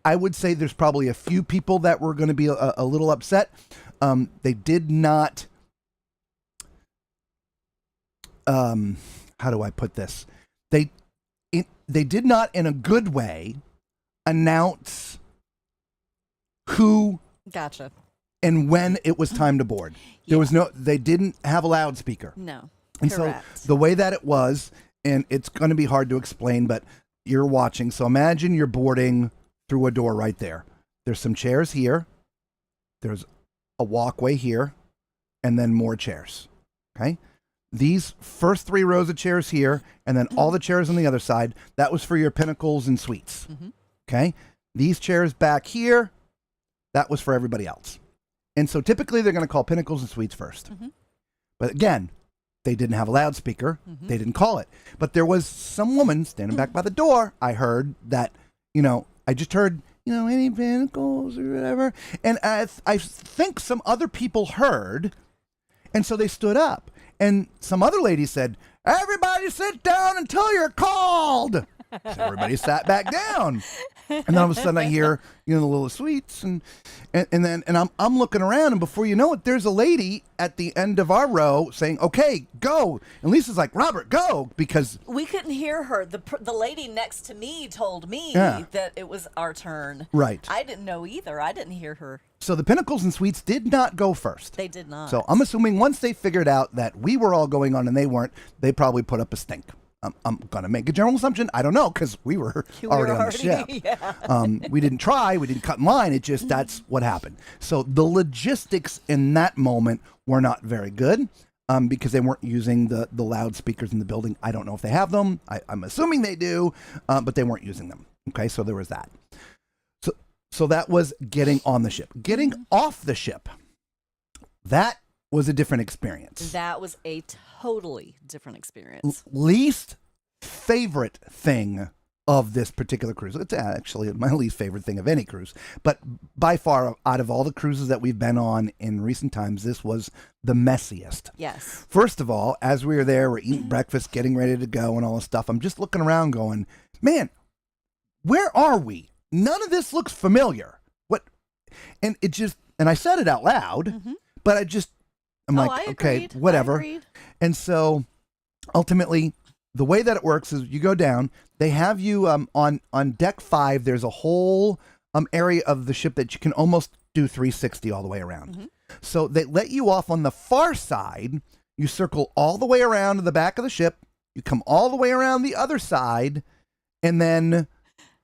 I would say there's probably a few people that were going to be a little upset. They did not... how do I put this? They did not, in a good way, announce who
Gotcha.
and when it was time to board. They didn't have a loudspeaker.
No.
And
Correct.
so the way that it was, and it's going to be hard to explain, but you're watching. So imagine you're boarding through a door right there. There's some chairs here. There's a walkway here, and then more chairs. Okay? These first 3 rows of chairs here, and then all the chairs on the other side, that was for your pinnacles and suites. Okay? These chairs back here, that was for everybody else. And so typically they're going to call pinnacles and suites first. But again, they didn't have a loudspeaker. They didn't call it. But there was some woman standing back by the door. I heard that, I just heard, any pinnacles or whatever. And I think some other people heard, and so they stood up. And some other lady said, everybody sit down until you're called. So everybody sat back down. And then all of a sudden I hear, the little sweets and then I'm looking around, and before you know it, there's a lady at the end of our row saying, okay, go. And Lisa's like, Robert, go, because
We couldn't hear her. The lady next to me told me
Yeah.
that it was our turn.
Right.
I didn't know either. I didn't hear her.
So the pinnacles and suites did not go first.
They did not.
So I'm assuming once they figured out that we were all going on and they weren't, they probably put up a stink. I'm going to make a general assumption. I don't know, because we were already on the ship.
Yeah.
We didn't try. We didn't cut in line. It just, that's what happened. So the logistics in that moment were not very good because they weren't using the loudspeakers in the building. I don't know if they have them. I'm assuming they do, but they weren't using them. Okay, so there was that. So that was getting on the ship. Getting off the ship, that was a different experience.
That was a totally different experience.
Least favorite thing of this particular cruise. It's actually my least favorite thing of any cruise. But by far, out of all the cruises that we've been on in recent times, this was the messiest.
Yes.
First of all, as we were there, we're eating breakfast, getting ready to go and all this stuff. I'm just looking around going, man, where are we? None of this looks familiar. What? And it just, and I said it out loud, but I'm like,
I
okay,
agreed.
whatever.
I agreed.
And so ultimately, the way that it works is you go down, they have you on deck 5, there's a whole area of the ship that you can almost do 360 all the way around. So they let you off on the far side, you circle all the way around to the back of the ship, you come all the way around the other side, and then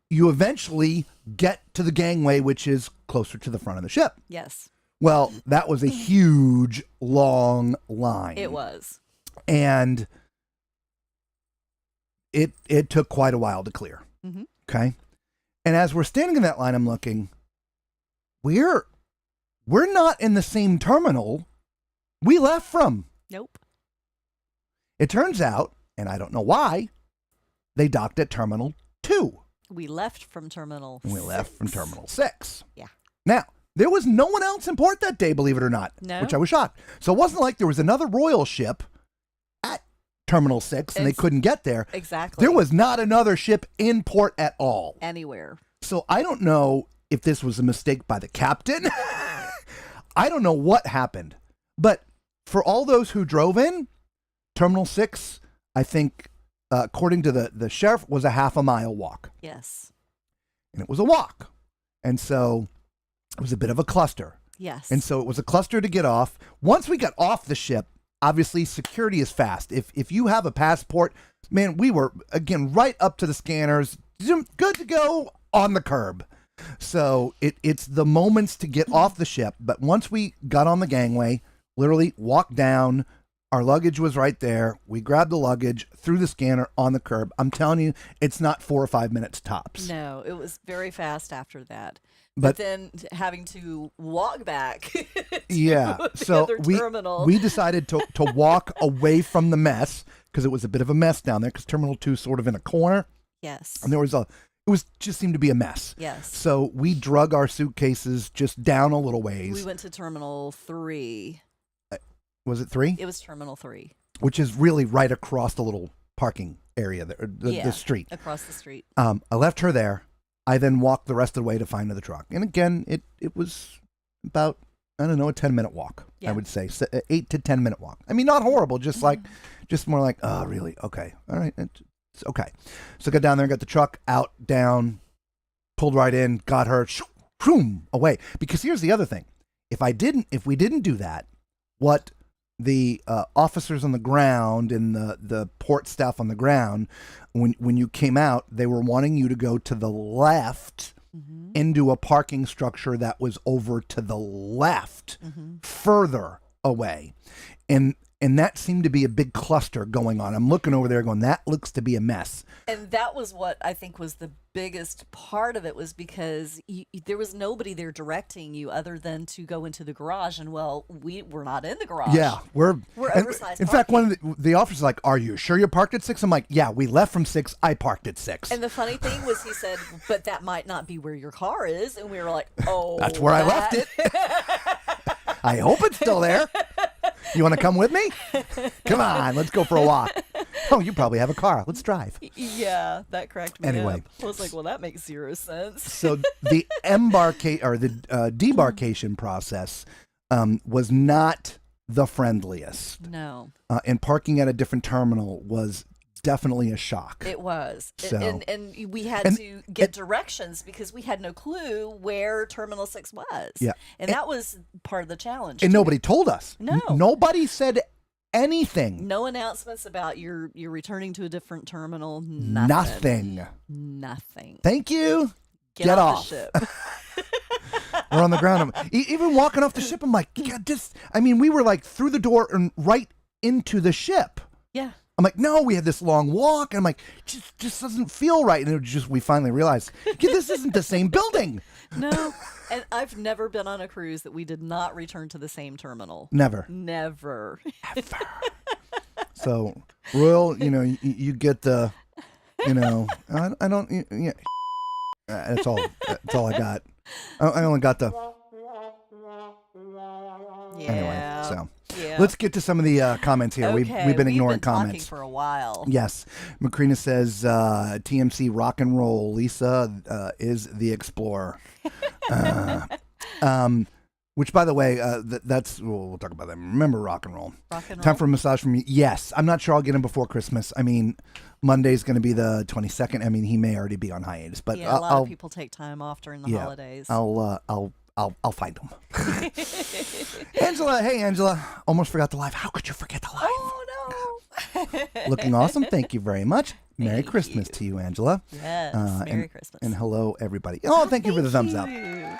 you eventually get to the gangway, which is closer to the front of the ship.
Yes.
Well, that was a huge, long line.
It was.
And it took quite a while to clear. Okay? And as we're standing in that line, I'm looking, we're not in the same terminal we left from.
Nope.
It turns out, and I don't know why, they docked at Terminal 2.
We left from Terminal
And we
6.
left from Terminal 6.
Yeah.
Now, there was no one else in port that day, believe it or not,
No.
which I was shocked. So it wasn't like there was another royal ship at Terminal 6 and they couldn't get there.
Exactly.
There was not another ship in port at all.
Anywhere.
So I don't know if this was a mistake by the captain. I don't know what happened. But for all those who drove in, Terminal 6, I think, according to the sheriff, was a half a mile walk.
Yes.
And it was a walk. And so it was a bit of a cluster.
Yes.
And so it was a cluster to get off. Once we got off the ship, obviously security is fast. If you have a passport, man, we were, again, right up to the scanners, good to go on the curb. So it's the moments to get off the ship. But once we got on the gangway, literally walked down, our luggage was right there. We grabbed the luggage, threw the scanner on the curb. I'm telling you, it's not 4 or 5 minutes tops.
No, it was very fast after that.
But
then having to walk back to
yeah,
the
so
other terminal.
we decided to walk away from the mess because it was a bit of a mess down there because Terminal 2 is sort of in a corner.
Yes.
And just seemed to be a mess.
Yes.
So we drug our suitcases just down a little ways.
We went to Terminal 3.
Was it 3?
It was Terminal 3.
Which is really right across the little parking area, the street.
Across the street.
I left her there. I then walked the rest of the way to find the truck. And again, it was about, I don't know, a 10-minute walk, I would say. 8 to 10-minute walk. I mean, not horrible, just more like, oh, really? Okay. All right. It's okay. So got down there, got the truck out, down, pulled right in, got her, shoom, away. Because here's the other thing. If we didn't do that, what the officers on the ground and the port staff on the ground, when you came out, they were wanting you to go to the left into a parking structure that was over to the left, further away. And that seemed to be a big cluster going on. I'm looking over there going, that looks to be a mess.
And that was what I think was the biggest part of it, was because there was nobody there directing you other than to go into the garage. And, well, we're not in the garage.
Yeah, we're
oversized
in fact,
parking.
one of the officers like, are you sure you parked at 6? I'm like, yeah, we left from 6. I parked at 6.
And the funny thing was, he said, but that might not be where your car is. And we were like, oh.
That's where I left it. I hope it's still there. You want to come with me? Come on, let's go for a walk. Oh, you probably have a car. Let's drive.
Yeah, that cracked me
Anyway.
up. I was like, well, that makes zero sense.
So the debarkation process was not the friendliest.
No.
And parking at a different terminal was definitely a shock.
It was.
So-
And we had to get directions because we had no clue where Terminal 6 was.
Yeah.
And that was part of the challenge.
And
too.
nobody told us.
No.
Nobody said anything.
No announcements about you're returning to a different terminal. Nothing. Nothing.
Thank you.
Get off the ship.
We're on the ground. Even walking off the ship, I'm like, God, we were like through the door and right into the ship.
Yeah.
I'm like, no, we had this long walk. And I'm like, just doesn't feel right. And we finally realized, this isn't the same building.
No. And I've never been on a cruise that we did not return to the same terminal.
Never.
Never.
Ever. So, Royal, you get the, I don't, yeah. That's all I got. I only got the.
Yeah.
Anyway, so
yeah.
let's get to some of the comments here.
Okay,
We've been ignoring
we've been
comments
talking for a while.
Yes, Macrina says TMC rock and roll. Lisa is the explorer. Which, by the way, that's we'll talk about that. Remember rock and roll.
Rock and roll.
Time for a massage from me. Yes, I'm not sure I'll get him before Christmas. I mean, Monday's going to be the 22nd. I mean, he may already be on hiatus, but
yeah, a lot of people take time off during the holidays.
I'll find him. Angela, hey Angela, almost forgot the live. How could you forget the live?
Oh no!
Looking awesome. Thank you very much. Merry Christmas to you, Angela.
Yes, Merry Christmas.
And hello, everybody. Oh, thank you for the thumbs up.
Yes.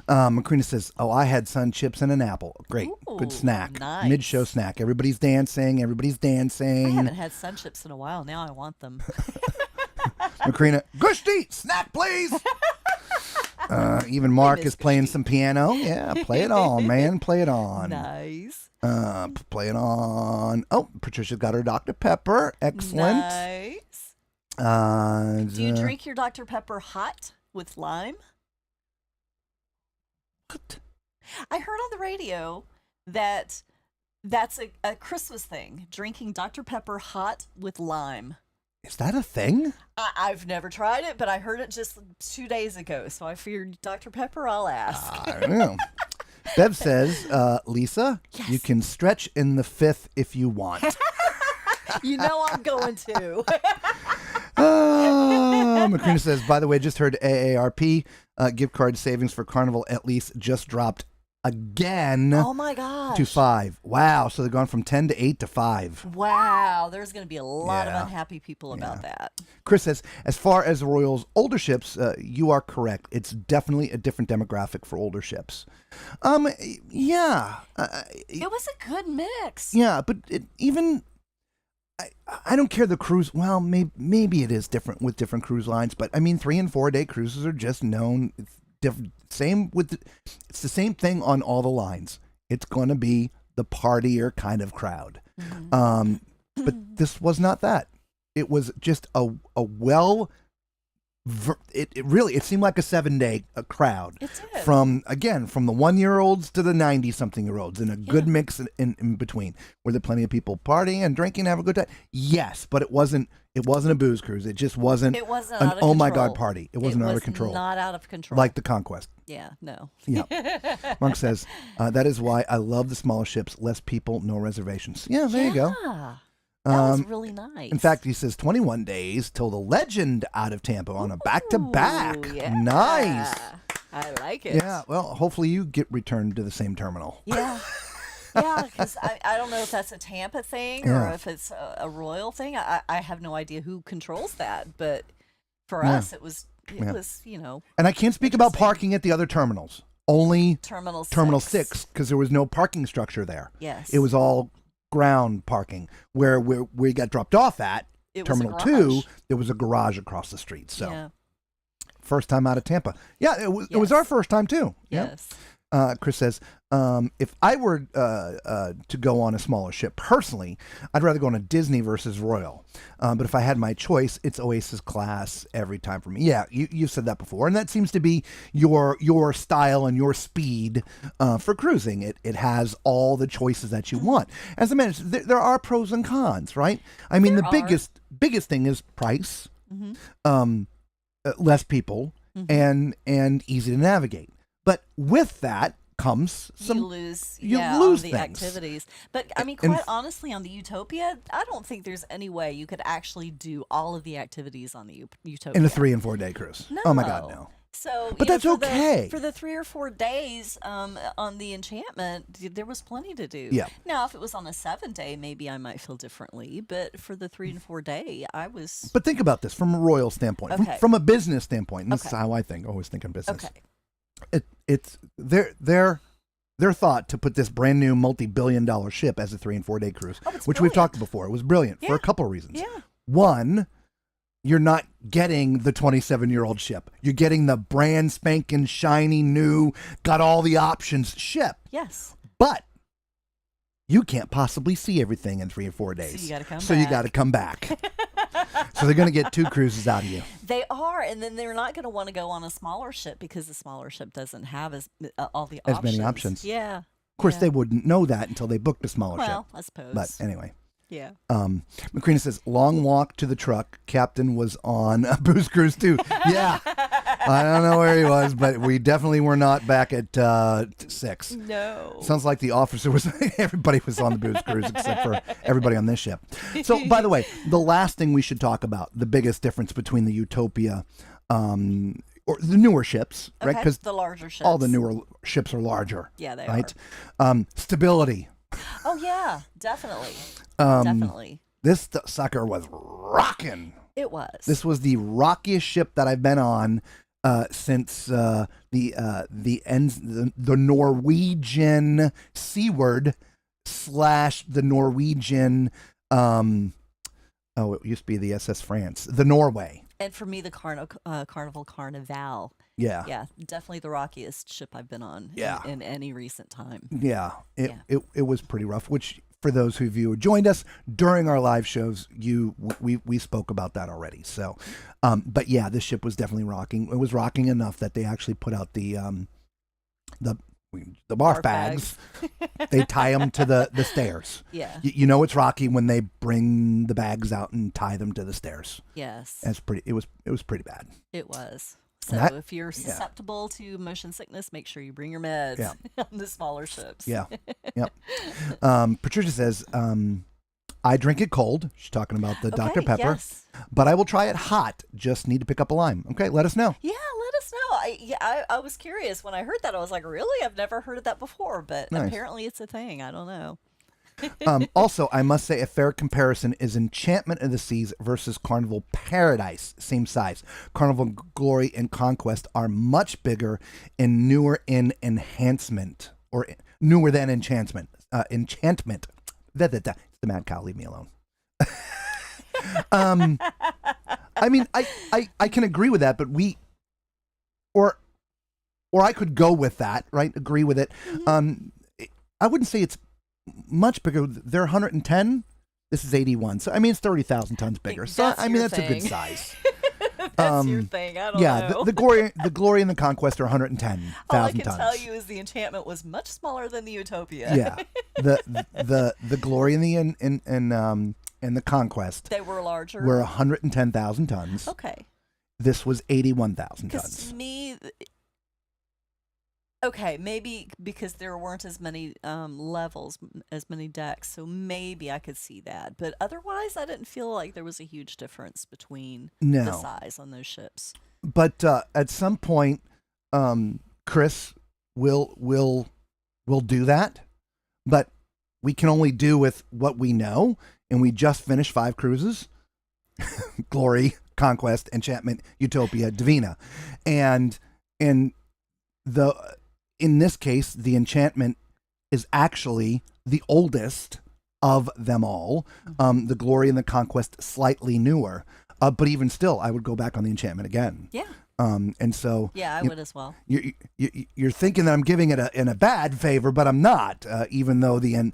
Macrina says, oh, I had sun chips and an apple. Great.
Ooh,
Good snack.
nice.
Mid-show snack. Everybody's dancing.
I haven't had sun chips in a while. Now I want them.
Macrina, Gushti, snack, please. Even Mark is playing some piano. Yeah, play it on, man. Play it on.
Nice.
Play it on. Oh, Patricia's got her Dr. Pepper. Excellent.
Nice. Do you drink your Dr. Pepper hot with lime?
What?
I heard on the radio that that's a Christmas thing, drinking Dr. Pepper hot with lime.
Is that a thing?
I've never tried it, but I heard it just 2 days ago, so I figured Dr. Pepper, I'll ask.
I don't know. Bev says, Lisa,
Yes.
you can stretch in the fifth if you want.
You know I'm going to.
Macrina says, by the way, just heard AARP gift card savings for Carnival at least just dropped again
Oh my gosh.
to 5. Wow. So they've gone from 10 to 8 to 5.
Wow. There's going to be a lot
Yeah.
of unhappy people about that.
Chris says, as far as the Royals' older ships, you are correct. It's definitely a different demographic for older ships. Yeah.
It was a good mix.
Yeah, but even... I don't care the cruise. Well, maybe it is different with different cruise lines, but I mean, 3 and 4 day cruises are just known. It's different. It's the same thing on all the lines. It's going to be the partier kind of crowd.
Mm-hmm.
But this was not that. It was just a well. It seemed like a 7-day crowd.
It did.
From the 1-year-olds to the 90-something-year-olds, and a good mix in between. Were there plenty of people partying and drinking and having a good time? Yes, but it wasn't a booze cruise. It just wasn't.
It wasn't
an
out of
oh my
control.
god party. It wasn't out of control.
Not out of control.
Like the Conquest.
Yeah. No.
Yeah. Mark says that is why I love the smaller ships. Less people, no reservations. Yeah, there you go.
That was really nice.
In fact, he says 21 days till the Legend out of Tampa on a back-to-back.
Ooh, yeah.
Nice.
I like it.
Yeah, well, hopefully you get returned to the same terminal.
Yeah. Yeah, because I don't know if that's a Tampa thing
Yeah.
or if it's a Royal thing. I have no idea who controls that, but for us, it was,
And I can't speak about
Interesting.
parking at the other terminals. Only
Terminal 6.
Terminal 6, because there was no parking structure there.
Yes.
It was all ground parking. Where we got dropped off at,
It was a
Terminal 2,
garage.
there was a garage across the street. So
Yeah.
first time out of Tampa. Yeah, it was our first time too. Yeah.
Yes.
Chris says, if I were to go on a smaller ship, personally, I'd rather go on a Disney versus Royal. But if I had my choice, it's Oasis class every time for me. Yeah, you've said that before. And that seems to be your style and your speed for cruising. It has all the choices that you want. As I mentioned, there are pros and cons, right? I mean,
There
the
are.
biggest thing is price,
Mm-hmm.
less people, and easy to navigate. But with that comes some.
You lose
on
the
things.
activities. But I mean,
And-
quite honestly, on the Utopia, I don't think there's any way you could actually do all of the activities on the Utopia.
In a 3 and 4 day cruise.
No.
Oh my God, no.
So,
But
you know,
that's
for
okay.
for the 3 or 4 days on the Enchantment, there was plenty to do.
Yeah.
Now, if it was on a 7-day, maybe I might feel differently. But for the 3 and 4 day, I was
But think about this from a royal standpoint,
Okay.
from a business standpoint. And this is
Okay.
how I think. Always think in business.
okay.
It's their thought to put this brand new multi-billion-dollar ship as a 3 and 4 day cruise,
Oh, it's
which we've
brilliant.
talked before. It was brilliant for
Yeah.
a couple of reasons.
Yeah.
One, you're not getting the 27-year-old ship. You're getting the brand spanking shiny new, got all the options ship.
Yes.
But you can't possibly see everything in 3 or 4 days.
you gotta come
So you
back.
got to come back. So they're going to get 2 cruises out of you.
They are, and then they're not going to want to go on a smaller ship because the smaller ship doesn't have all the
As
options.
many options.
Yeah.
Of course,
Yeah.
they wouldn't know that until they booked a smaller
Well,
ship.
I suppose.
But anyway.
Yeah.
Macrina says, long walk to the truck. Captain was on a booze cruise too. Yeah. I don't know where he was, but we definitely were not back at 6.
No.
Sounds like the officer was, everybody was on the booze cruise except for everybody on this ship. So, by the way, the last thing we should talk about, the biggest difference between the Utopia or the newer ships, right?
Okay,
Because
the larger ships.
all the newer ships are larger.
Yeah, they
right? Stability.
Oh yeah, definitely. Definitely.
This sucker was rocking.
It was.
This was the rockiest ship that I've been on since the Norwegian Seaward / the Norwegian. It used to be the SS France, the Norway.
And for me, the Carnival.
Yeah.
Yeah, definitely the rockiest ship I've been on
Yeah.
in any recent time.
Yeah, it
Yeah.
was pretty rough. Which, for those of you who joined us during our live shows, we spoke about that already. So, but yeah, this ship was definitely rocking. It was rocking enough that they actually put out the barf bags. They tie them to the stairs.
Yeah.
You know it's rocky when they bring the bags out and tie them to the stairs.
Yes.
It was pretty bad.
It was. So
That-
if you're
yeah.
susceptible to motion sickness, make sure you bring your meds
Yeah.
on the smaller ships.
Yeah. Yep. Patricia says, I drink it cold. She's talking about the Dr.
Okay,
Pepper,
yes.
but I will try it hot. Just need to pick up a lime. Okay, let us know.
Yeah, let us know. I was curious when I heard that. I was like, really? I've never heard of that before, but
Nice.
apparently it's a thing. I don't know.
Also, I must say a fair comparison is Enchantment of the Seas versus Carnival Paradise, same size. Carnival Glory and Conquest are much bigger and newer in enhancement, or newer than Enchantment. Enchantment. It's the mad cow, leave me alone. I mean, I can agree with that, but or I could go with that, right? Agree with it. I wouldn't say it's much bigger. They're 110. This is 81. So I mean, it's 30,000 tons bigger. So
That's
I mean,
your
that's a good
thing.
size.
That's your thing. I don't
Yeah,
know.
the glory and the Conquest are 110,000
All I can
tons.
tell you is the Enchantment was much smaller than the Utopia.
Yeah, the glory and the Conquest
They were larger.
were 110,000 tons.
Okay.
This was 81,000
Because
tons.
to me, okay, maybe because there weren't as many levels, as many decks, so maybe I could see that. But otherwise, I didn't feel like there was a huge difference between the
No.
size on those ships.
But at some point, Chris will do that. But we can only do with what we know, and we just finished 5 cruises: Glory, Conquest, Enchantment, Utopia, Divina, and in this case, the Enchantment is actually the oldest of them all. The Glory and the Conquest slightly newer, but even still, I would go back on the Enchantment again.
Yeah.
And so
Yeah, I would as well.
you're thinking that I'm giving it in a bad favor, but I'm not. Even though the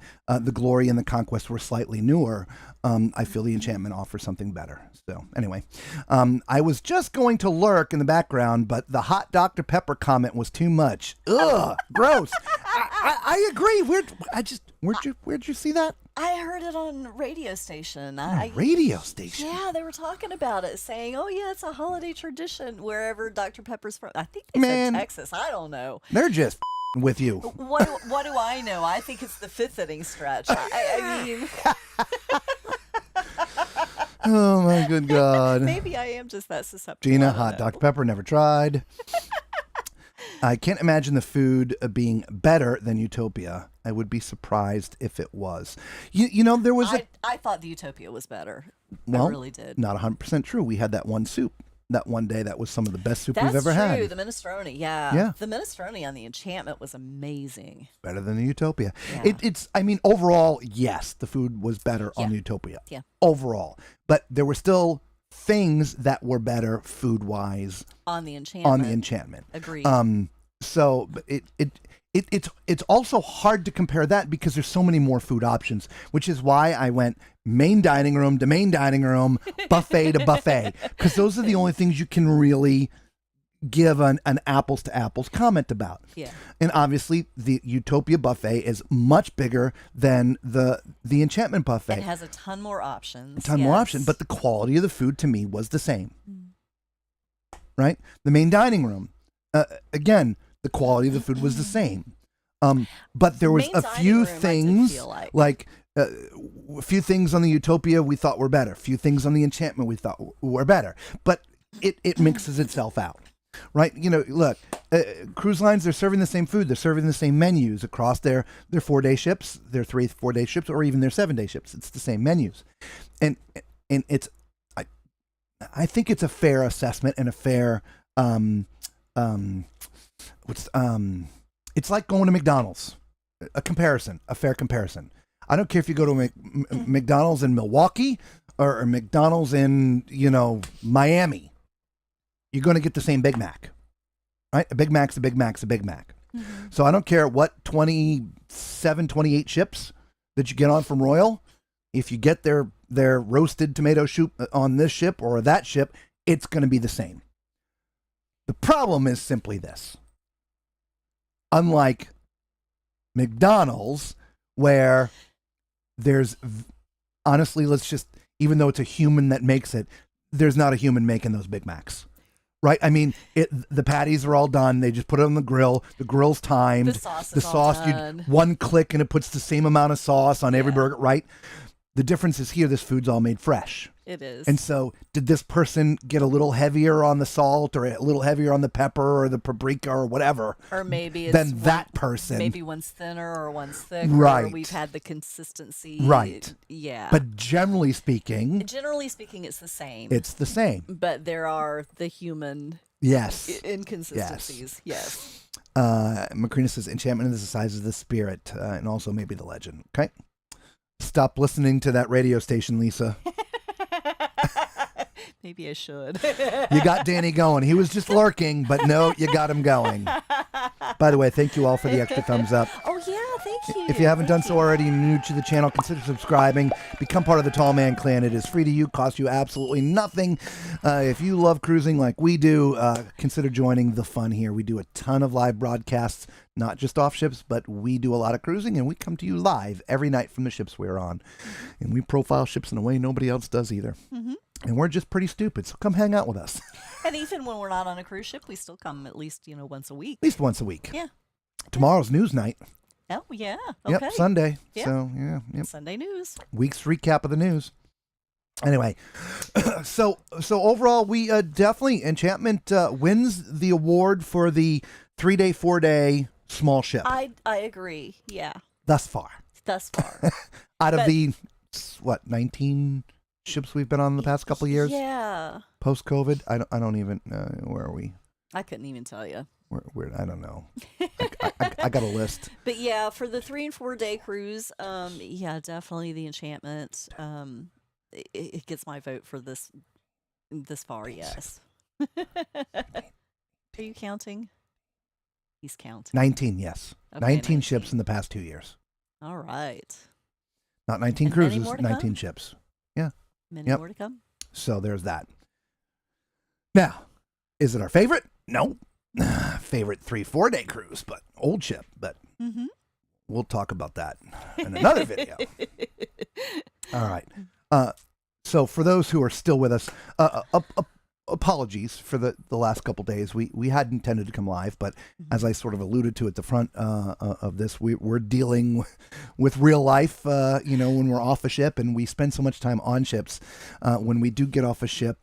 Glory and the Conquest were slightly newer, I feel the Enchantment offers something better. So anyway, I was just going to lurk in the background, but the hot Dr. Pepper comment was too much. Ugh, gross. I agree. Where'd you see that?
I heard it on radio station.
Radio station.
Yeah, they were talking about it, saying, "Oh yeah, it's a holiday tradition wherever Dr. Pepper's from." I think they
Man.
said Texas. I don't know.
They're just with you.
What do I know? I think it's the 5th inning stretch. I mean,
Oh my good God.
maybe I am just that susceptible.
Gina,
I don't
hot
know.
Dr. Pepper, never tried. I can't imagine the food being better than Utopia. I would be surprised if it was. You know, there was
I thought the Utopia was better.
well,
I really did.
not 100% true. We had that one soup that one day that was some of the best soup
That's
we've ever
true.
had.
The minestrone, yeah.
Yeah.
The minestrone on the Enchantment was amazing.
Better than the Utopia.
Yeah.
It's, I mean, overall, yes, the food was better on
Yeah.
Utopia.
Yeah.
Overall. But there were still things that were better food-wise
On the Enchantment.
on the Enchantment.
Agreed.
So but it's also hard to compare that because there's so many more food options, which is why I went main dining room to main dining room, buffet to buffet, because those are the only things you can really give an apples to apples comment about.
Yeah.
And obviously the Utopia buffet is much bigger than the Enchantment buffet.
It has a ton more options.
A ton more
yes.
options, but the quality of the food to me was the same. Right? The main dining room, again, the quality of the food was the same. But there was
Main
a
dining
few
room, I did
things
feel
like a few things on the Utopia we thought were better. A few things on the Enchantment we thought were better. But it mixes itself out. Right? You know, look, cruise lines, they're serving the same food. They're serving the same menus across their 4-day ships, their 3-4-day ships, or even their 7-day ships. It's the same menus. And it's, I think it's a fair assessment and a fair, it's like going to McDonald's, a fair comparison. I don't care if you go to McDonald's in Milwaukee or McDonald's in, Miami. You're going to get the same Big Mac, right? A Big Mac's a Big Mac's a Big Mac.
Mm-hmm.
So I don't care what 27, 28 ships that you get on from Royal. If you get their roasted tomato soup on this ship or that ship, it's going to be the same. The problem is simply this. Unlike McDonald's, where there's, honestly, even though it's a human that makes it, there's not a human making those Big Macs. Right? I mean, the patties are all done. They just put it on the grill. The grill's timed.
The sauce is all done.
One click and it puts the same amount of sauce on every burger, right? The difference is here, this food's all made fresh.
It is.
And so did this person get a little heavier on the salt or a little heavier on the pepper or the paprika or whatever?
Or maybe it's
than that person.
Maybe one's thinner or one's thicker.
Right.
Or we've had the consistency.
Right.
Yeah.
But generally speaking,
it's the same.
It's the same.
But there are the human inconsistencies. Yes.
Macrina says Enchantment is the size of the spirit and also maybe the legend. Okay. Stop listening to that radio station, Lisa.
Maybe I should.
You got Danny going. He was just lurking, but no, you got him going. By the way, thank you all for the extra thumbs up.
Oh, yeah, thank you.
If you haven't done so already and you're new to the channel, consider subscribing. Become part of the Tall Man Clan. It is free to you, costs you absolutely nothing. If you love cruising like we do, consider joining the fun here. We do a ton of live broadcasts, not just off ships, but we do a lot of cruising, and we come to you live every night from the ships we're on. And we profile ships in a way nobody else does either. Mm-hmm. And we're just pretty stupid, so come hang out with us.
And even when we're not on a cruise ship, we still come at least, once a week.
At least once a week.
Yeah.
Tomorrow's news night.
Oh, yeah. Okay.
Yep, Sunday.
Yeah.
So, yeah. Yep.
Sunday news.
Week's recap of the news. Anyway, so overall, we definitely, Enchantment wins the award for the 3-day, 4-day small ship.
I agree. Yeah.
Thus far. Out of the, 19 ships we've been on the past couple of years?
Yeah.
Post-COVID? I don't even, where are we?
I couldn't even tell you.
I don't know. I got a list.
But yeah, for the 3 and 4 day cruise, definitely the Enchantment. It gets my vote for this far. Yes. Are you counting? He's counting.
19, yes.
Okay,
19 ships in the past 2 years.
All right.
Not 19
And many
cruises,
more to
19
come?
ships. Yeah.
Many more to come.
So there's that. Now, is it our favorite? No. Favorite 3-4 day cruise, but old ship. But we'll talk about that in another video. All right. So for those who are still with us, apologies for the last couple days. We had intended to come live, but as I sort of alluded to at the front of this, we're dealing with real life, when we're off a ship, and we spend so much time on ships. When we do get off a ship,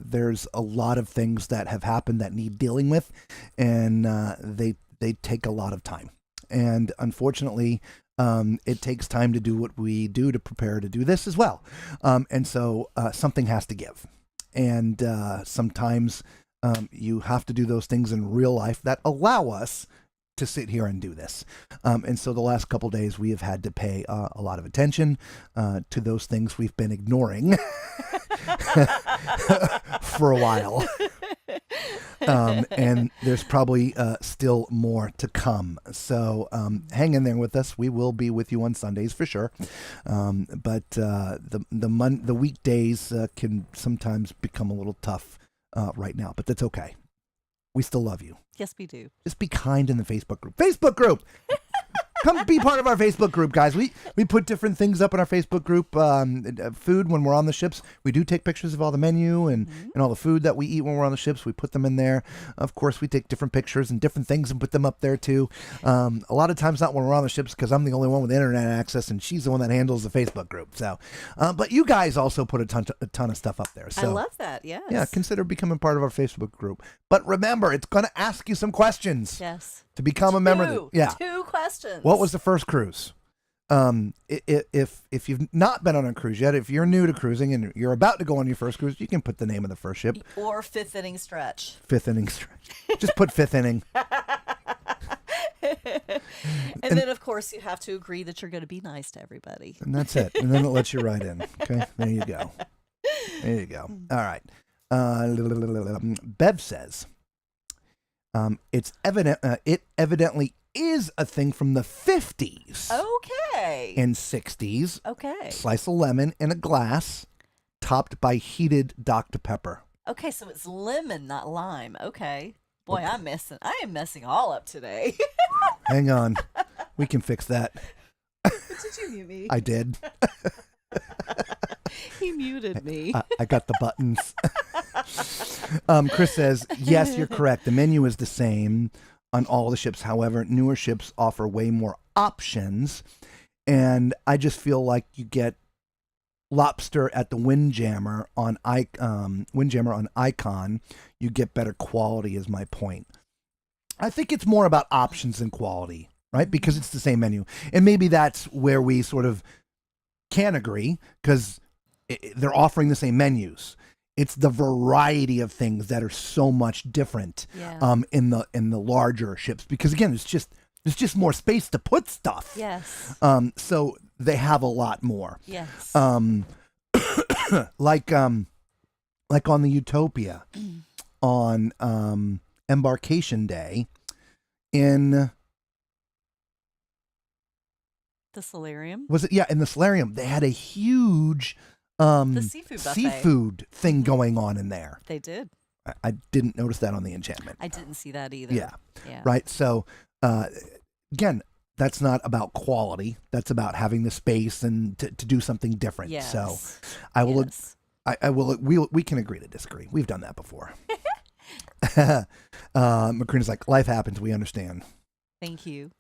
there's a lot of things that have happened that need dealing with, and they take a lot of time. And unfortunately, it takes time to do what we do to prepare to do this as well. And so something has to give. And sometimes you have to do those things in real life that allow us to sit here and do this. And so the last couple days, we have had to pay a lot of attention to those things we've been ignoring for a while. And there's probably still more to come. So hang in there with us. We will be with you on Sundays for sure. But the weekdays can sometimes become a little tough right now, but that's okay. We still love you.
Yes, we do.
Just be kind in the Facebook group. Facebook group! Come be part of our Facebook group, guys. We put different things up in our Facebook group. Food when we're on the ships. We do take pictures of all the menu and all the food that we eat when we're on the ships. We put them in there. Of course, we take different pictures and different things and put them up there too. A lot of times not when we're on the ships because I'm the only one with internet access and she's the one that handles the Facebook group. So, but you guys also put a ton of stuff up there. So,
I love that. Yes.
Yeah, consider becoming part of our Facebook group. But remember, it's going to ask you some questions.
Yes.
To become a member. Yeah.
2 questions.
What was the first cruise? If you've not been on a cruise yet, if you're new to cruising and you're about to go on your first cruise, you can put the name of the first ship.
Or 5th inning stretch.
5th inning stretch. Just put 5th inning.
And then, of course, you have to agree that you're going to be nice to everybody.
And that's it. And then it lets you write in. Okay, there you go. There you go. All right. Bev says, it's evident. It evidently is a thing from the 50s.
Okay.
And 60s.
Okay.
Slice of lemon in a glass, topped by heated Dr. Pepper.
Okay, so it's lemon, not lime. Okay. Boy, okay. I am messing all up today.
Hang on. We can fix that.
Did you mute me?
I did.
He muted me.
I got the buttons. Chris says, yes, you're correct. The menu is the same on all the ships. However, newer ships offer way more options. And I just feel like you get lobster at the Windjammer on Icon. You get better quality is my point. I think it's more about options than quality, right? Because it's the same menu. And maybe that's where we sort of can agree, because they're offering the same menus. It's the variety of things that are so much different in the larger ships, because again, there's just more space to put stuff.
Yes.
So they have a lot more.
Yes.
Like on the Utopia on Embarkation Day in
the solarium.
Was it? Yeah, in the solarium, they had a huge
the seafood buffet.
seafood thing going on in there.
They did.
I didn't notice that on the Enchantment.
I didn't see that either.
Yeah.
Yeah.
Right. So again, that's not about quality. That's about having the space and to do something different.
Yes.
So I will.
Yes.
I will. We can agree to disagree. We've done that before. Macrina's like, life happens. We understand.
Thank you.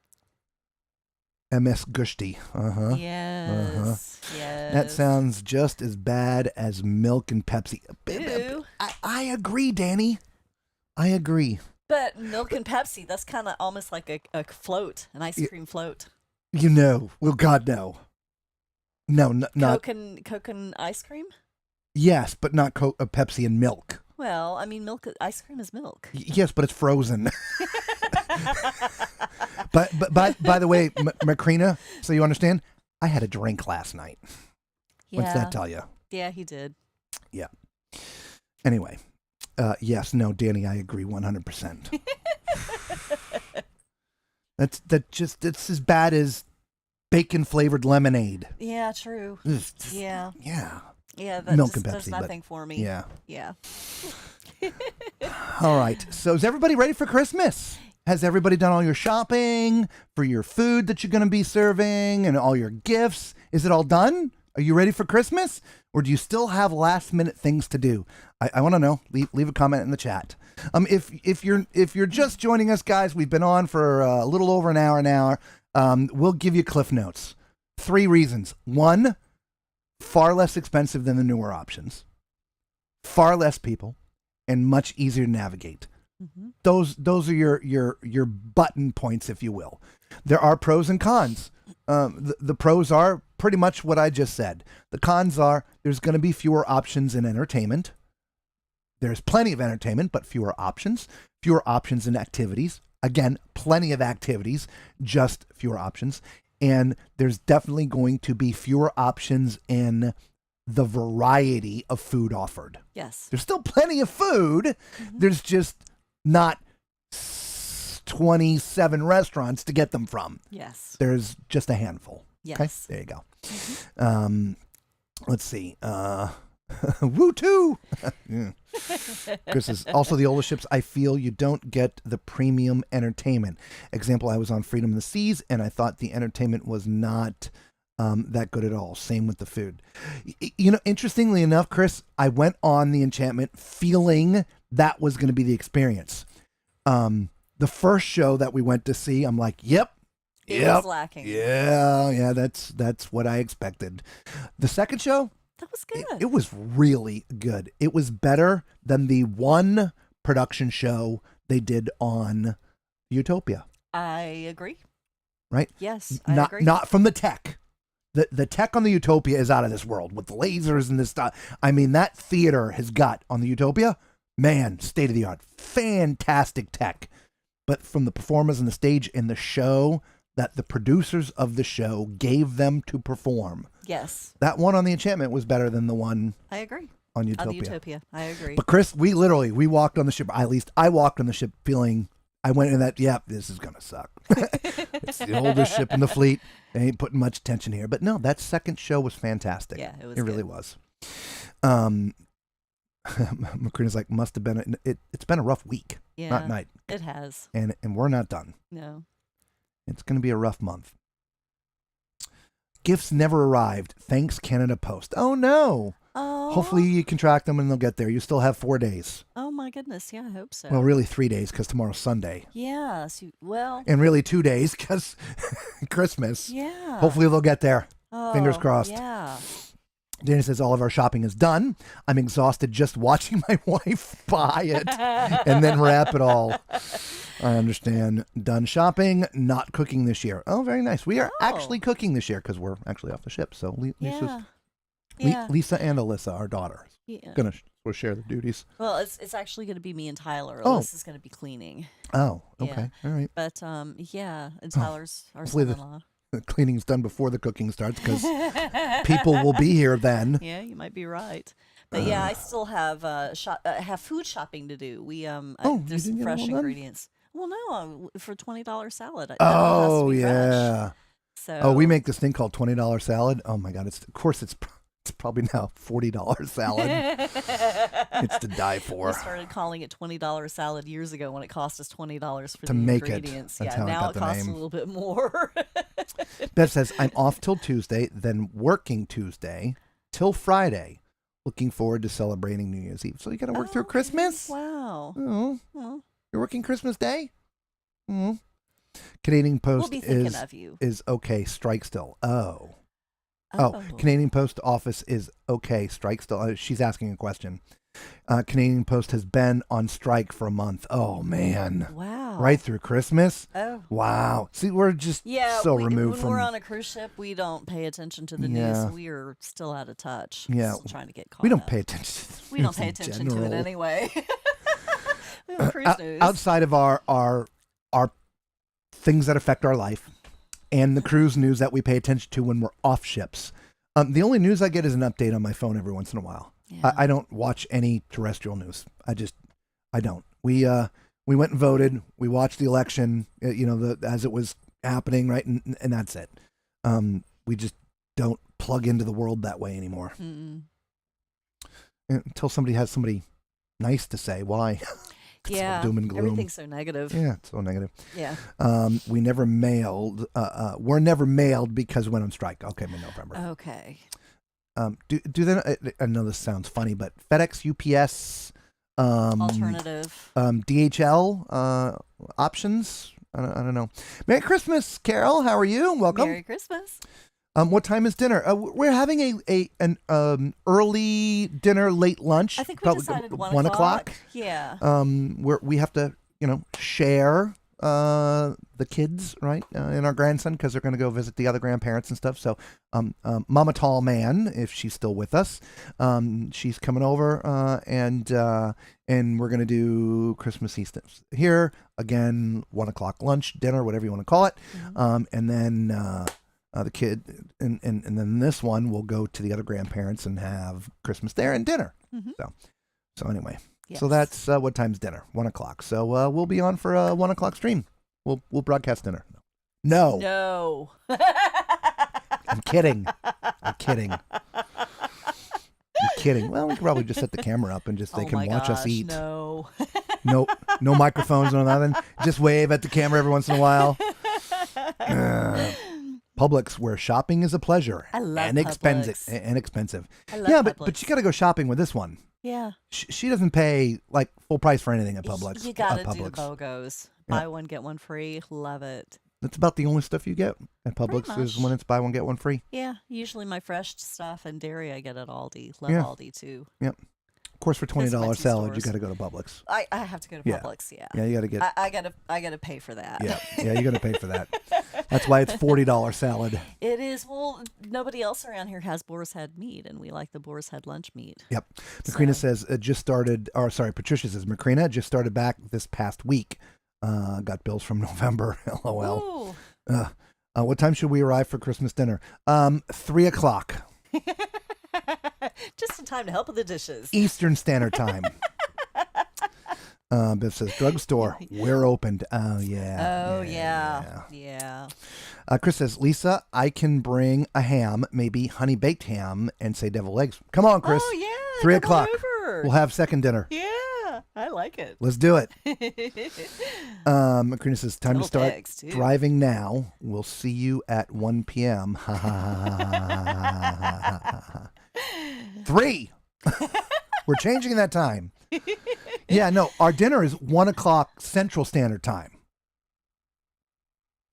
MS Gushti.
Yes. Yes.
That sounds just as bad as milk and Pepsi.
Ew.
I agree, Danny. I agree.
But milk and Pepsi, that's kind of almost like a float, an ice cream float.
You know. Well, God, no. No, not.
Coke and ice cream?
Yes, but not Pepsi and milk.
Well, I mean, ice cream is milk.
Yes, but it's frozen. But by the way, Macrina, so you understand, I had a drink last night.
Yeah.
What's that tell you?
Yeah, he did.
Yeah. Anyway, yes, no, Danny, I agree 100%. It's as bad as bacon flavored lemonade.
Yeah, true. Yeah.
Yeah.
Yeah, that
Milk
just
and
does
Pepsi,
nothing for me.
Yeah.
Yeah.
All right. So is everybody ready for Christmas? Has everybody done all your shopping for your food that you're going to be serving and all your gifts? Is it all done? Are you ready for Christmas? Or do you still have last minute things to do? I want to know. Leave a comment in the chat. If you're just joining us, guys, we've been on for a little over an hour now. We'll give you Cliff Notes. 3 reasons. 1, far less expensive than the newer options. Far less people and much easier to navigate. Mm-hmm. Those are your button points, if you will. There are pros and cons. The pros are pretty much what I just said. The cons are there's going to be fewer options in entertainment. There's plenty of entertainment, but fewer options. Fewer options in activities. Again, plenty of activities, just fewer options. And there's definitely going to be fewer options in the variety of food offered.
Yes.
There's still plenty of food. Mm-hmm. There's just not 27 restaurants to get them from.
Yes.
There's just a handful.
Yes.
Okay? There you go. Mm-hmm. Let's see. Woo-too! Yeah. Chris is also the older ships. I feel you don't get the premium entertainment. Example, I was on Freedom of the Seas, and I thought the entertainment was not that good at all. Same with the food. You know, interestingly enough, Chris, I went on the Enchantment feeling that was going to be the experience. The first show that we went to see, I'm like, yep.
It was lacking.
Yeah, that's what I expected. The second show,
that was good.
It was really good. It was better than the one production show they did on Utopia.
I agree.
Right?
Yes, I agree.
Not from the tech. The tech on the Utopia is out of this world with the lasers and this stuff. I mean, that theater has got on the Utopia, man, state of the art, fantastic tech. But from the performers on the stage and the show that the producers of the show gave them to perform.
Yes.
That one on the Enchantment was better than the one.
I agree.
On Utopia.
On the Utopia, I agree.
But Chris, we walked on the ship. At least I walked on the ship feeling. I went in that. Yeah, this is gonna suck. It's the oldest ship in the fleet. They ain't putting much attention here. But no, that second show was fantastic.
Yeah, it was.
It really was. Macrina's like, must have been. It's been a rough week.
Yeah,
not night.
It has.
And we're not done.
No.
It's going to be a rough month. Gifts never arrived. Thanks, Canada Post. Oh, no.
Oh.
Hopefully you can track them and they'll get there. You still have 4 days.
Oh my goodness, yeah, I hope so.
Well, really 3 days because tomorrow's Sunday.
Yeah, so, well,
And really 2 days because Christmas.
yeah.
Hopefully they'll get there. Fingers
Oh,
crossed.
Yeah.
Danny says all of our shopping is done. I'm exhausted just watching my wife buy it and then wrap it all. I understand. Done shopping, not cooking this year. Oh, very nice. We are actually cooking this year because we're actually off the ship. So Lisa and Alyssa, our daughter, gonna share the duties.
Well, it's actually going to be me and Tyler.
Oh.
Alyssa's going to be cleaning.
Oh, okay, all right.
But and Tyler's our
Hopefully
son-in-law.
The cleaning's done before the cooking starts because people will be here then.
Yeah, you might be right. But yeah, I still have have food shopping to do. We
you
there's some
didn't get
fresh
them all done?
ingredients. Well, no, for $20 salad. That
Oh
has to be fresh.
yeah.
So
Oh, we make this thing called $20 salad. Oh my God! It's probably now $40 salad. It's to die for.
We started calling it $20 salad years ago when it cost us $20 for
To
the
make it.
ingredients.
That's
Yeah,
how it
now
got
it
the
costs
name.
a little bit more.
Beth says I'm off till Tuesday, then working Tuesday till Friday. Looking forward to celebrating New Year's Eve. So you got to work through
Okay.
Christmas.
Wow.
Oh,
Well,
you're working Christmas Day. Oh. Canadian
we'll
Post
be thinking of you.
is okay. Strike still. Oh, Canadian Post office is okay. Strike still. She's asking a question. Canadian Post has been on strike for a month. Oh man.
Wow.
Right through Christmas.
Oh.
Wow. See, we're just so removed
when
from.
we're on a cruise ship, we don't pay attention to the news. We are still out of touch.
Yeah.
Still trying to get caught
We don't
up.
pay attention. To the
We don't
news
pay
in
attention to it
general.
anyway. We have cruise news.
Outside of our things that affect our life and the cruise news that we pay attention to when we're off ships. The only news I get is an update on my phone every once in a while.
Yeah.
I don't watch any terrestrial news. I don't. We went and voted. We watched the election, as it was happening, right? And that's it. We just don't plug into the world that way anymore.
Mm-mm.
Until somebody has somebody nice to say. Why? It's all doom and gloom.
Everything's so negative.
Yeah, it's so negative.
Yeah.
We never mailed. We're never mailed because we went on strike. Okay, mid-November.
Okay.
Do they? I know this sounds funny, but FedEx, UPS,
Alternative.
DHL options. I don't know. Merry Christmas, Carol. How are you? Welcome.
Merry Christmas.
What time is dinner? We're having an early dinner, late lunch.
I think we
probably
decided
1 o'clock.
Yeah.
We have to share the kids, right, and our grandson, because they're going to go visit the other grandparents and stuff. So Mama Tall Man, if she's still with us, she's coming over, and we're going to do Christmas Eve here again, 1 o'clock lunch, dinner, whatever you want to call it.
Mm-hmm.
And then the kid and then this one will go to the other grandparents and have Christmas there and dinner.
Mm-hmm.
So anyway.
Yes.
So that's what time's dinner? 1 o'clock. So we'll be on for a 1 o'clock stream. We'll broadcast dinner. No.
No.
I'm kidding. Well, we could probably just set the camera up and just they can watch us eat.
No.
No microphones or nothing. Just wave at the camera every once in a while. Publix, where shopping is a pleasure.
I love
and expensive.
Publix.
And expensive.
I love
Yeah,
Publix.
but you got to go shopping with this one.
Yeah.
She doesn't pay like full price for anything at Publix.
You got to
at
do the
Publix.
BOGOs.
Yeah.
Buy one, get one free. Love it.
That's about the only stuff you get at Publix
Pretty
is
much.
when it's buy one get one free.
Yeah. Usually my fresh stuff and dairy I get at Aldi. Love
Yeah.
Aldi too.
Yep. Of course, for $20
Those are my two
salad, you
stores.
got to go to Publix.
I have to go to
Yeah.
Publix. Yeah.
Yeah, you got to get.
I gotta pay for that.
Yeah, you got to pay for that. That's why it's $40 salad.
It is. Well, nobody else around here has boar's head meat, and we like the boar's head lunch meat.
Yep. Macrina
So-
says just started. Or sorry, Patricia says Macrina just started back this past week. Got bills from November. LOL.
Ooh.
What time should we arrive for Christmas dinner? 3 o'clock
Just in time to help with the dishes.
Eastern Standard Time. Biff says drugstore. We're opened. Oh yeah.
Oh yeah.
Chris says, Lisa, I can bring a ham, maybe honey baked ham, and say deviled eggs. Come on, Chris.
Oh yeah.
3
come on
o'clock.
over.
We'll have second dinner.
Yeah, I like it.
Let's do it. Macrina says, time to
Deviled
start
eggs, too.
driving now. We'll see you at 1 p.m. 3. We're changing that time. Yeah, no, our dinner is 1 o'clock Central Standard Time.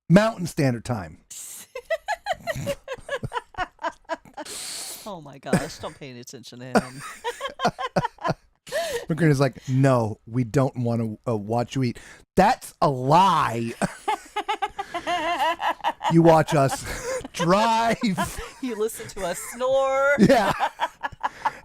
Mountain Standard Time.
Oh my gosh, don't pay any attention to him.
Macrina's like, no, we don't want to watch you eat. That's a lie. You watch us drive.
You listen to us snore.
Yeah.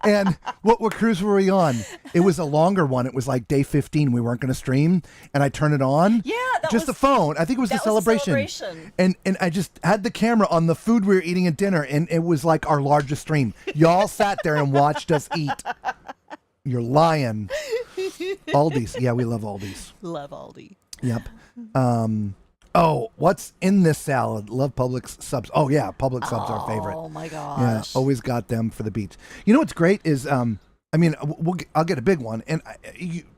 And what cruise were we on? It was a longer one. It was like day 15. We weren't going to stream. And I turned it on.
Yeah, that
just
was,
the phone. I think it was the
that was
celebration. And I just had the camera on the food we were eating at dinner. And it was like our largest stream. Y'all sat there and watched us eat. You're lying. Aldi's. Yeah, we love Aldi's.
Love Aldi.
Yep. Oh, what's in this salad? Love Publix subs. Oh yeah, Publix subs are our favorite.
Oh my gosh.
Yeah, always got them for the beach. You know what's great is, I mean, I'll get a big one. And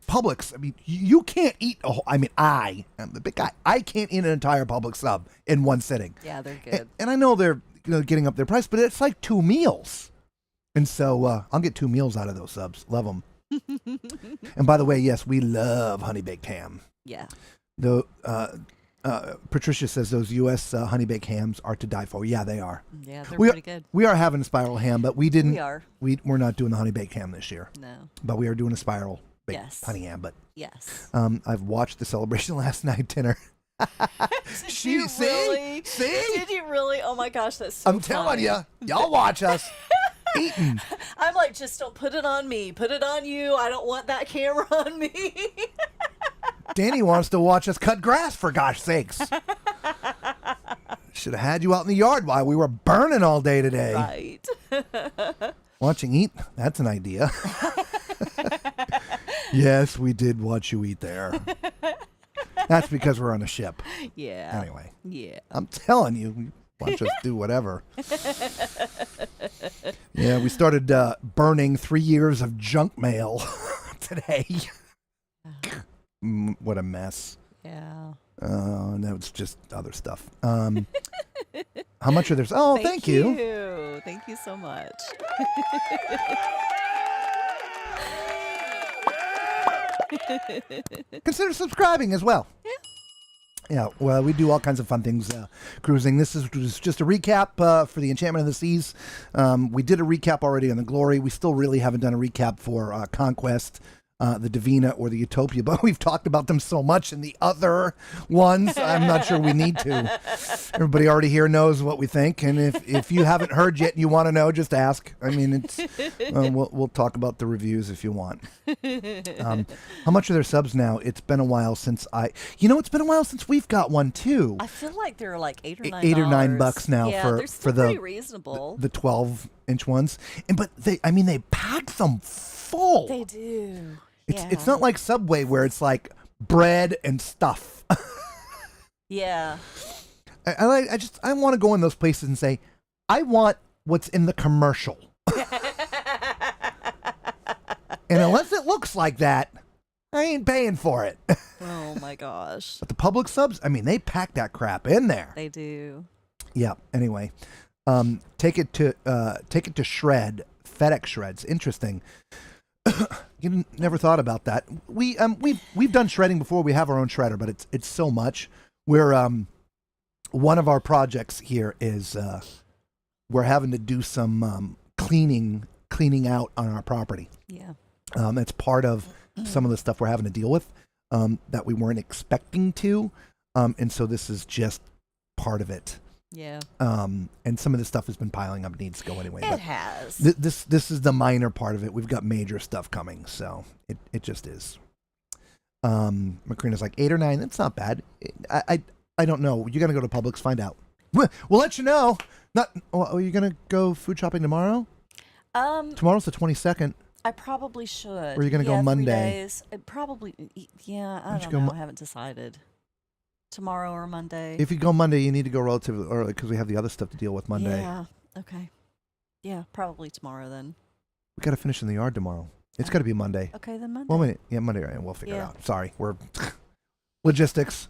Publix, I mean, you can't eat a whole, I mean, I'm the big guy. I can't eat an entire Publix sub in one sitting.
Yeah, they're good.
And I know they're getting up their price, but it's like 2 meals. And so I'll get 2 meals out of those subs. Love them. And by the way, yes, we love honey baked ham.
Yeah.
The Patricia says those U.S. Honey baked hams are to die for. Yeah, they are.
Yeah, they're pretty good.
We are having a spiral ham, but we didn't.
We are.
We're not doing the honey baked ham this year.
No.
But we are doing a spiral baked honey ham. But
yes.
I've watched the celebration last night dinner.
Did you really?
See?
Did you really? Oh my gosh, that's so
I'm telling you, y'all watch us eating.
I'm like, just don't put it on me. Put it on you. I don't want that camera on me.
Danny wants to watch us cut grass, for gosh sakes. Should have had you out in the yard while we were burning all day today.
Right.
Watching eat, that's an idea. Yes, we did watch you eat there. That's because we're on a ship.
Yeah.
Anyway.
Yeah.
I'm telling you, watch us do whatever. Yeah, we started burning 3 years of junk mail today. What a mess.
Yeah.
No, it's just other stuff. How much are there? Oh, thank you.
Thank you so much.
Consider subscribing as well. Yeah, well, we do all kinds of fun things cruising. This is just a recap for the Enchantment of the Seas. We did a recap already on the Glory. We still really haven't done a recap for Conquest, the Divina, or the Utopia, but we've talked about them so much in the other ones, I'm not sure we need to. Everybody already here knows what we think, and if you haven't heard yet and you want to know, just ask. I mean, it's we'll talk about the reviews if you want. How much are their subs now? It's been a while since it's been a while since we've got one too.
I feel like they're like $8 or $9.
$8 or $9 now
yeah,
for
they're still
the
pretty reasonable.
The 12-inch ones, but they pack them full.
They do.
It's not like Subway where it's like bread and stuff.
Yeah.
I want to go in those places and say, I want what's in the commercial. And unless it looks like that, I ain't paying for it.
Oh my gosh.
But the public subs, they pack that crap in there.
They do.
Yeah. Anyway, take it to shred. FedEx shreds. Interesting. You never thought about that. We've done shredding before. We have our own shredder, but it's so much. We're one of our projects here is we're having to do some cleaning out on our property.
Yeah.
It's part of some of the stuff we're having to deal with that we weren't expecting to, and so this is just part of it.
Yeah.
And some of this stuff has been piling up, needs to go anyway.
It has.
This is the minor part of it. We've got major stuff coming, so it just is. Macrina's like 8 or 9. That's not bad. I don't know. You gotta go to Publix, find out. We'll let you know. Are you gonna go food shopping tomorrow? Tomorrow's the 22nd.
I probably should.
Or are you gonna go Monday?
3 days. Probably. Yeah. I don't know. I haven't decided. Tomorrow or Monday.
If you go Monday, you need to go relatively early because we have the other stuff to deal with Monday.
Yeah. Okay. Yeah, probably tomorrow then.
We got to finish in the yard tomorrow. It's got to be Monday.
Okay, then Monday.
Well, wait. Yeah, Monday. Right, we'll figure it out. Sorry, we're logistics.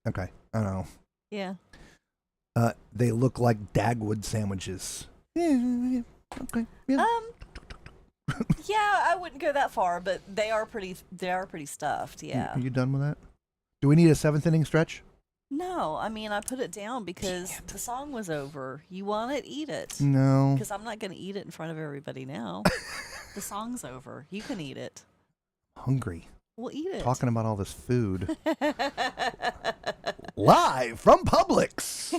Okay, I don't know.
Yeah.
They look like Dagwood sandwiches. Yeah, okay. Yeah.
Yeah, I wouldn't go that far, but they are pretty stuffed. Yeah.
Are you done with that? Do we need a 7th inning stretch?
No, I mean I put it down because the song was over. You want it, eat it.
No.
Because I'm not going to eat it in front of everybody now. The song's over. You can eat it.
Hungry.
We'll eat it.
Talking about all this food. Live from Publix.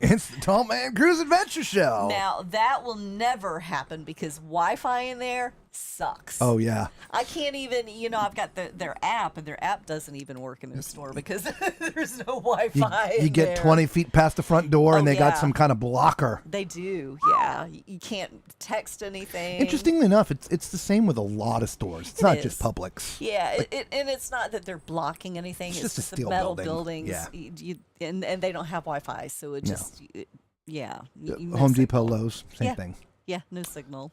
It's the Tall Man Cruise Adventure Show.
Now, that will never happen because Wi-Fi in there sucks.
Oh, yeah.
I can't even, I've got their app, and their app doesn't even work in their store because there's no Wi-Fi
You
in
get
there.
20 feet past the front door, and
Oh,
they got
yeah.
some kind of blocker.
They do, yeah. You can't text anything.
Interestingly enough, it's the same with a lot of stores. It's not just
is.
Publix.
Yeah, and it's not that they're blocking anything.
It's
It's
just a
just the
steel
metal
building.
buildings.
Yeah.
And they don't have Wi-Fi, so it just, yeah. No
Home Depot,
signal.
Lowe's, same
Yeah.
thing.
Yeah, no signal.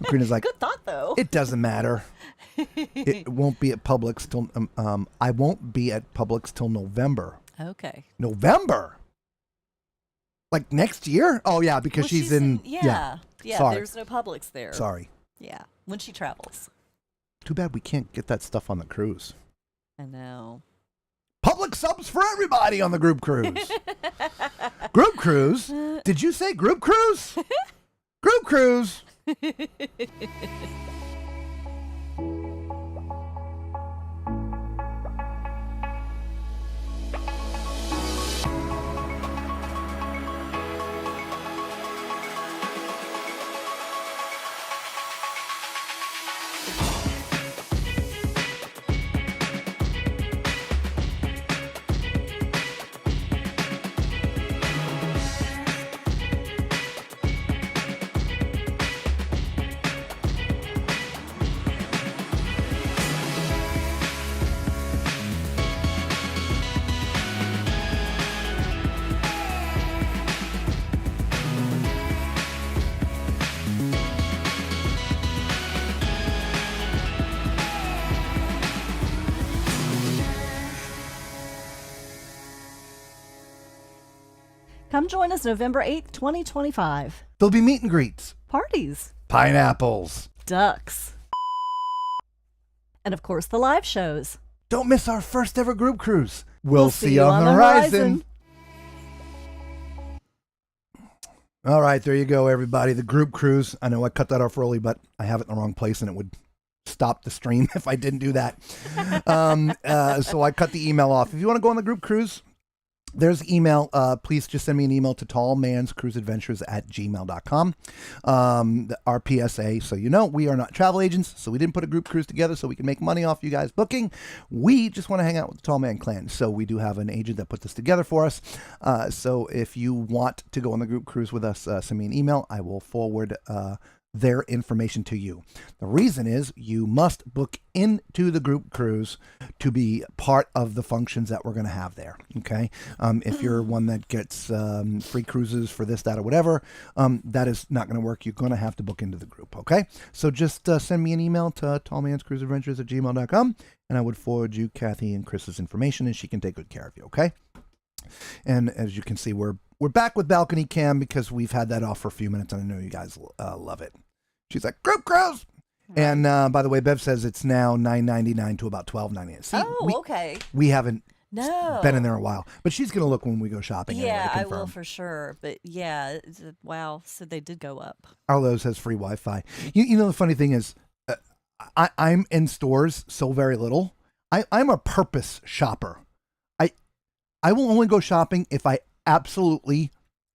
Karina's like,
Good thought, though.
it doesn't matter. It won't be at Publix till I won't be at Publix till November.
Okay.
November? Like next year? Oh yeah, because
Well,
she's in.
Yeah.
Sorry.
There's no Publix there.
Sorry.
Yeah, when she travels.
Too bad we can't get that stuff on the cruise.
I know.
Public subs for everybody on the group cruise. Group cruise? Did you say group cruise? Group cruise.
Come join us November 8th, 2025.
There'll be meet and greets,
Parties,
pineapples.
ducks, and of course the live shows.
Don't miss our first ever group cruise. We'll see you on the horizon. All right, there you go, everybody. The group cruise. I know I cut that off early, but I have it in the wrong place, and it would stop the stream if I didn't do that. So I cut the email off. If you want to go on the group cruise, there's email. Please just send me an email to tallmanscruiseadventures@gmail.com. Our PSA, so you know, we are not travel agents, so we didn't put a group cruise together so we can make money off you guys booking. We just want to hang out with the Tall Man Clan. So we do have an agent that put this together for us. So if you want to go on the group cruise with us, send me an email. I will forward their information to you. The reason is you must book into the group cruise to be part of the functions that we're going to have there. Okay. If you're one that gets free cruises for this, that, or whatever, that is not going to work. You're going to have to book into the group. Okay. So just send me an email to tallmanscruiseadventures@gmail.com, and I would forward you Kathy and Chris's information, and she can take good care of you. Okay. And as you can see, we're back with Balcony Cam because we've had that off for a few minutes, and I know you guys love it. She's like, group cruise. And by the way, Bev says it's now $9.99 to about $12.99. See,
Okay.
we haven't
No.
been in there a while, but she's going to look when we go shopping. anyway
Yeah,
to
I
confirm.
will for sure. But yeah, wow. So they did go up.
Arlo has free Wi-Fi. You know, the funny thing is, I'm in stores so very little. I'm a purpose shopper. I will only go shopping if I absolutely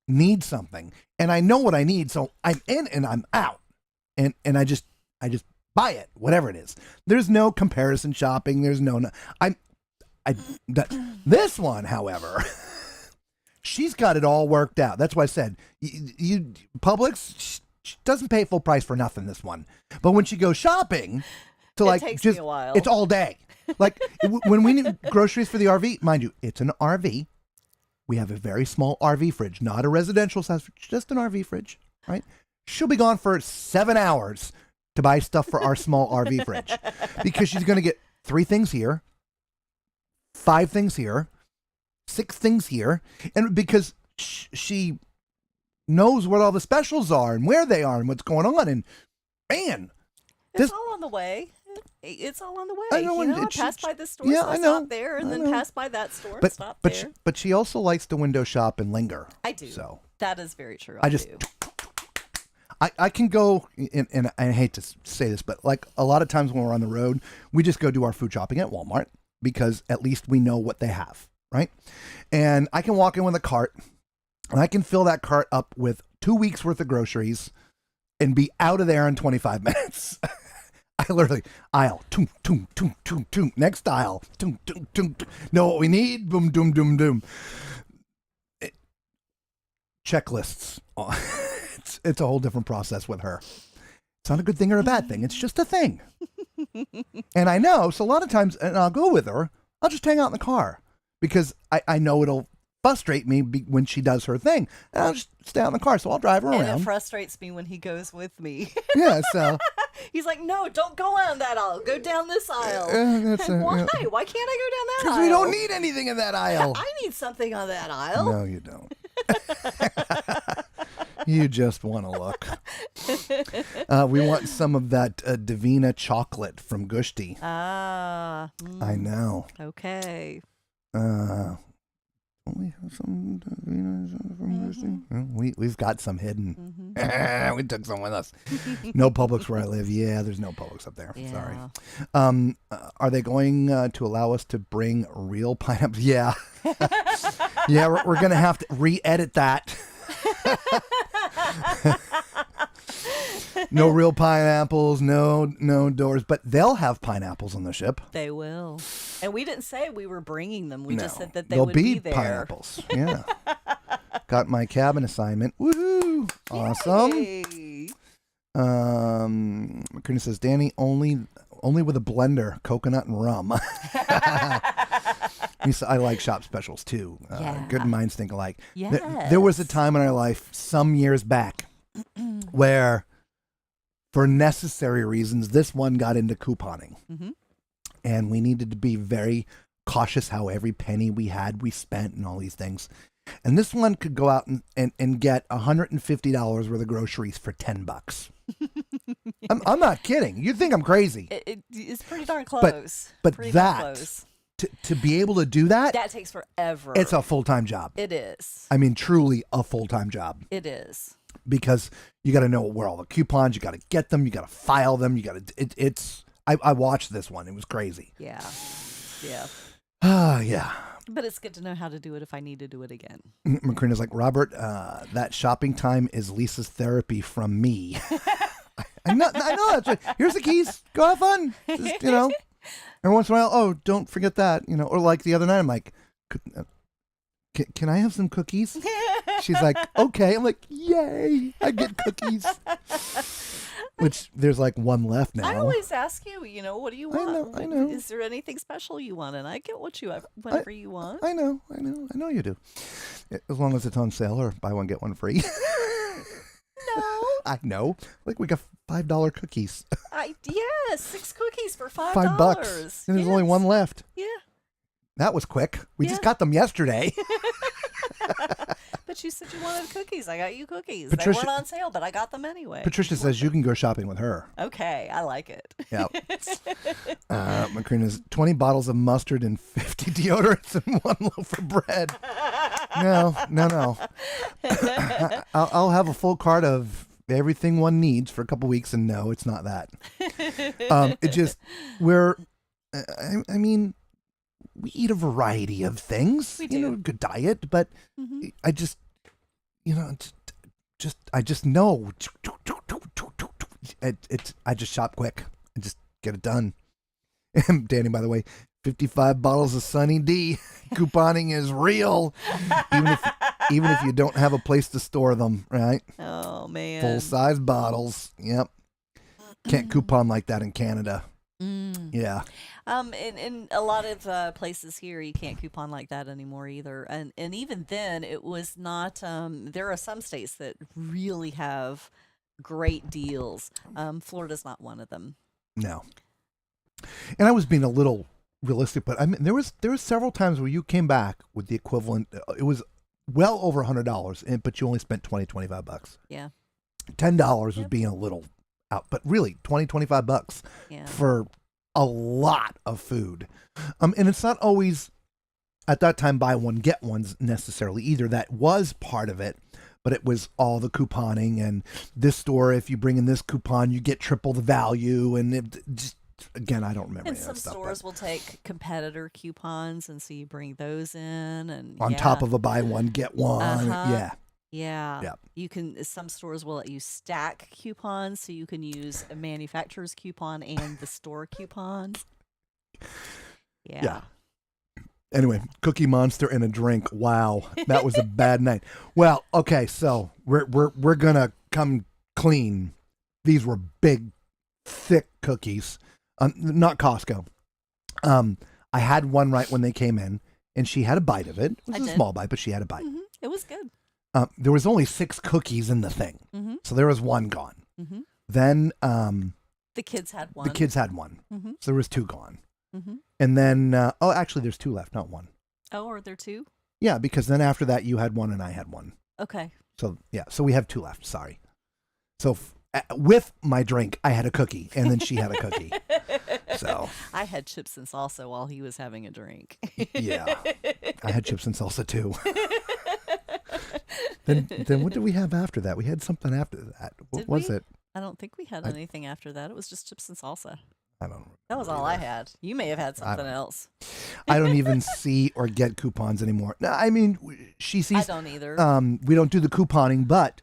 need something, and I know what I need, so I'm in and I'm out, and I just buy it, whatever it is. There's no comparison shopping. There's this one, however, she's got it all worked out. That's why I said you Publix she doesn't pay full price for nothing. This one, but when she goes shopping, to
It takes me a while.
it's all day. Like when we need groceries for the RV, mind you, it's an RV. We have a very small RV fridge, not a residential size fridge, just an RV fridge, right? She'll be gone for 7 hours to buy stuff for our small RV fridge because she's going to get 3 things here, 5 things here, 6 things here, and because she knows what all the specials are and where they are and what's going on, and man,
It's all on the way. It's all on the way.
I know,
You
and
know, I
it-
pass
she-
by this store,
yeah,
so
I
I
know,
stop there, and
I
then
know.
pass by that store and
but
stop
but
there.
but she also likes to window shop and linger.
I do.
So
That is very true.
I just
do.
I can go, and I hate to say this, but like a lot of times when we're on the road, we just go do our food shopping at Walmart because at least we know what they have, right? And I can walk in with a cart, and I can fill that cart up with 2 weeks worth of groceries and be out of there in 25 minutes. I literally, aisle, toom, toom, toom, toom, toom, next aisle, toom, toom, toom, toom. Know what we need? Boom, doom, doom, doom. Checklists. It's a whole different process with her. It's not a good thing or a bad thing. It's just a thing. And I know, so a lot of times, and I'll go with her, I'll just hang out in the car because I know it'll frustrate me when she does her thing. And I'll just stay out in the car, so I'll drive her
And it
around.
frustrates me when he goes with me.
Yeah, so.
He's like, no, don't go on that aisle. Go down this aisle.
That's
Why?
yeah.
Why can't I go down that
Because
aisle?
we don't need anything in that aisle.
I need something on that aisle.
No, you don't. You just want to look. We want some of that Divina chocolate from Gushti.
Ah.
I know.
Okay.
Don't we have some Divina from Gushti? Well, we've got some hidden. We took some with us. No Publix where I live. Yeah, there's no Publix up there.
Yeah.
Sorry. Are they going to allow us to bring real pineapples? Yeah. Yeah, we're going to have to re-edit that. No real pineapples, no doors, but they'll have pineapples on the ship.
They will. And we didn't say we were bringing them. We just said that they
They'll
would be there.
pineapples. Yeah. Got my cabin assignment. Woohoo! Awesome.
Yay.
McCready says, Danny, only with a blender, coconut and rum. I like shop specials too.
Yeah.
Good minds think alike.
Yes.
There was a time in our life some years back where, for necessary reasons, this one got into couponing.
Mm-hmm.
And we needed to be very cautious how every penny we had, we spent and all these things. And this one could go out and get $150 worth of groceries for $10. I'm not kidding. You think I'm crazy.
It's pretty darn close.
But
pretty darn
that,
close.
to be able to do that,
That takes forever.
it's a full-time job.
It is.
I mean, truly a full-time job.
It is.
Because you got to know where all the coupons, you got to get them, you got to file them, you got to, I watched this one. It was crazy.
Yeah. Yeah.
Yeah.
But it's good to know how to do it if I need to do it again.
Macrina's like, Robert, that shopping time is Lisa's therapy from me. I know that's right. Here's the keys. Go have fun. Just, every once in a while, oh, don't forget that, or like the other night, I'm like, can I have some cookies? She's like, okay. I'm like, yay, I get cookies. Which there's like one left now.
I always ask you, what do you want?
I know.
Is there anything special you want? And I get what whatever you want.
I know you do. As long as it's on sale or buy one, get one free.
No.
I know. Like we got $5 cookies.
Yes, 6 cookies for $5.
$5. And there's only one left.
Yeah.
That was quick. We just
Yeah.
got them yesterday.
But you said you wanted cookies. I got you cookies.
Patricia-
They weren't on sale, but I got them anyway.
Patricia says you can go shopping with her.
Okay, I like it.
Yeah. Macrina's 20 bottles of mustard and 50 deodorants and 1 loaf of bread. No. I'll have a full cart of everything one needs for a couple weeks, and no, it's not that. It just, I mean, we eat a variety of things.
We do.
Good diet, but
Mhm.
I just, I just know. I just shop quick and just get it done. And Danny, by the way, 55 bottles of Sunny D. Couponing is real, even if you don't have a place to store them, right?
Oh man.
Full size bottles. Yep. Can't coupon like that in Canada.
Mm.
Yeah.
In a lot of places here, you can't coupon like that anymore either. And even then, it was not. There are some states that really have great deals. Florida's not one of them.
No. And I was being a little realistic, but I mean, there was several times where you came back with the equivalent. It was well over $100, but you only spent $25.
Yeah.
$10 was being a little out, but really $25 for a lot of food. And it's not always at that time buy one get ones necessarily either. That was part of it, but it was all the couponing and this store. If you bring in this coupon, you get triple the value, and it just. Again, I don't remember.
And
any
some
of that stuff,
stores will take competitor coupons, and so you bring those in, and
on top of a buy one get one. Yeah.
Yeah. You can. Some stores will let you stack coupons, so you can use a manufacturer's coupon and the store coupons. Yeah.
Anyway, Cookie Monster and a drink. Wow, that was a bad night. Well, okay, so we're gonna come clean. These were big, thick cookies. Not Costco. I had one right when they came in, and she had a bite of it. It was a small bite, but she had a bite.
Mm-hmm. It was good.
There was only 6 cookies in the thing, so there was one gone.
Mm-hmm.
Then
the kids had one.
So there was 2 gone. And then actually, there's 2 left, not 1.
Oh, are there 2?
Yeah, because then after that, you had 1 and I had 1.
Okay.
So so we have 2 left. Sorry. So with my drink, I had a cookie, and then she had a cookie. So
I had chips and salsa while he was having a drink.
Yeah, I had chips and salsa too. Then what did we have after that? We had something after that. What was it?
I don't think we had anything after that. It was just chips and salsa.
I don't know.
That was all I had. You may have had something else.
I don't even see or get coupons anymore. No, I mean, she sees.
I don't either.
We don't do the couponing, but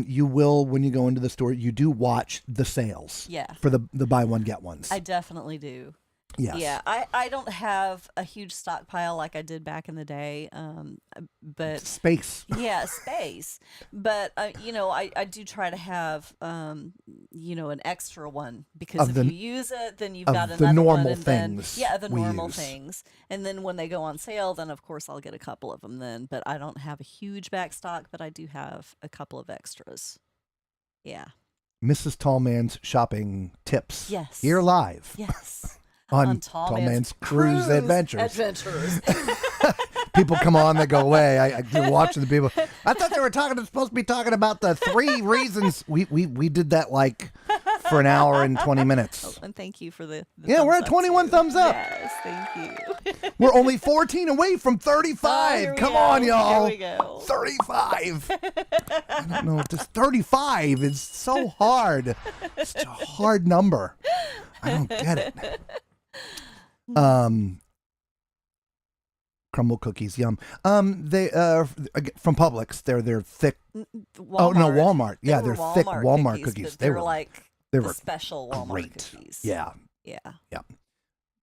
you will, when you go into the store, you do watch the sales.
Yeah.
For the buy one get ones.
I definitely do.
Yes.
Yeah, I don't have a huge stockpile like I did back in the day, but
space.
Yeah, space. But I do try to have an extra one, because if you use it, then you've got another
the normal
one, and
things.
Then, the normal things, and then when they go on sale, then of course I'll get a couple of them then. But I don't have a huge back stock, but I do have a couple of extras. Yeah.
Mrs. Tallman's shopping tips.
Yes.
Here live.
Yes.
On Tallman's Cruise Adventures. People come on, they go away. I do watching the people. I thought they were supposed to be talking about the 3 reasons. We did that like for an hour and 20 minutes.
Oh, and thank you for the
we're at 21
too.
thumbs up.
Yes, thank you.
We're only 14 away from 35. Come on, y'all.
Here we go.
35. I don't know. Just 35 is so hard. It's a hard number. I don't get it. Crumble cookies, yum. They from Publix. They're thick.
Walmart.
Oh no, Walmart. Yeah, they're
Walmart
thick Walmart cookies.
They were like
they
the
were
special Walmart
great.
cookies.
Yeah.
Yeah.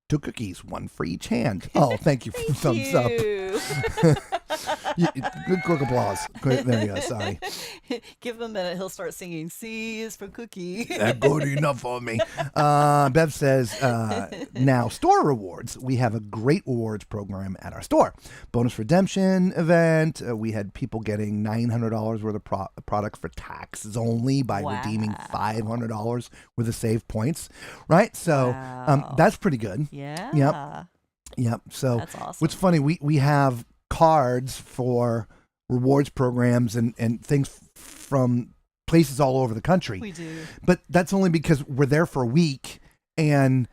2 cookies, 1 for each hand. Oh, thank you for the thumbs up. Good quick applause. There you go. Sorry.
Give him a minute. He'll start singing "C is for cookie."
That good enough for me. Bev says, now store rewards. We have a great rewards program at our store. Bonus redemption event. We had people getting $900 worth of products for taxes only by redeeming $500 worth of save points. Right? So that's pretty good.
Yeah.
Yep. So
that's awesome.
What's funny, we have cards for rewards programs and things from places all over the country.
We do.
But that's only because we're there for a week and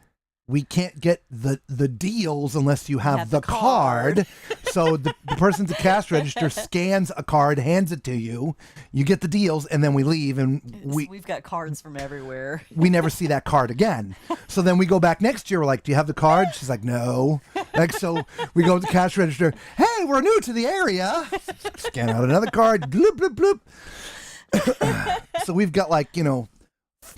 we can't get the deals unless you have the card. So the person at the cash register scans a card, hands it to you. You get the deals, and then we leave, and
we've got cards from everywhere.
We never see that card again. So then we go back next year. We're like, "Do you have the card?" She's like, "No." Like, so we go to the cash register. "Hey, we're new to the area." Scan out another card. Bloop bloop bloop. So we've got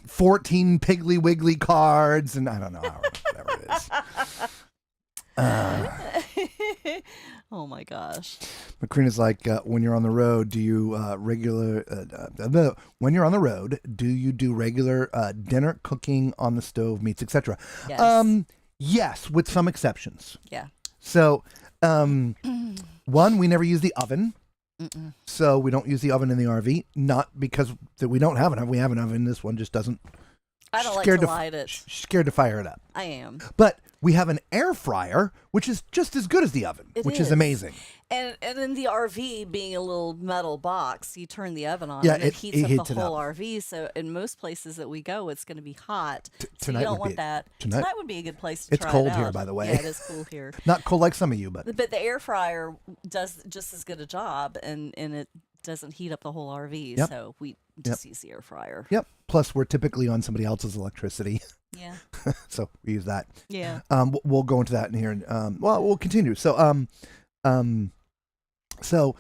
14 Piggly Wiggly cards, and I don't know whatever it is.
Oh my gosh.
Macrina's like, when you're on the road, do you when you're on the road, do you do regular dinner, cooking on the stove, meats, etc.?
Yes.
Yes, with some exceptions.
Yeah.
So, one, we never use the oven.
Mm-mm.
So we don't use the oven in the RV, not because we don't have an oven. We have an oven. This one just doesn't
I don't like
scared
to light it.
She's scared to fire it up.
I am.
But we have an air fryer, which is just as good as the oven,
It
which is
is.
amazing.
And in the RV being a little metal box, you turn the oven on
Yeah,
and it
it
heats
heats
up the
it
whole
up.
RV. So in most places that we go, it's going to be hot. So
tonight
you don't
would be
want that.
tonight-
Would be a good place to
It's
try
cold
it out.
here, by the way.
Yeah, it is cool here.
Not cold like some of you, but
But the air fryer does just as good a job, and it doesn't heat up the whole RV.
Yep.
So we just use the air fryer.
yep. Plus, we're typically on somebody else's electricity,
Yeah.
so we use that.
Yeah.
We'll go into that in here. Well, we'll continue. So, so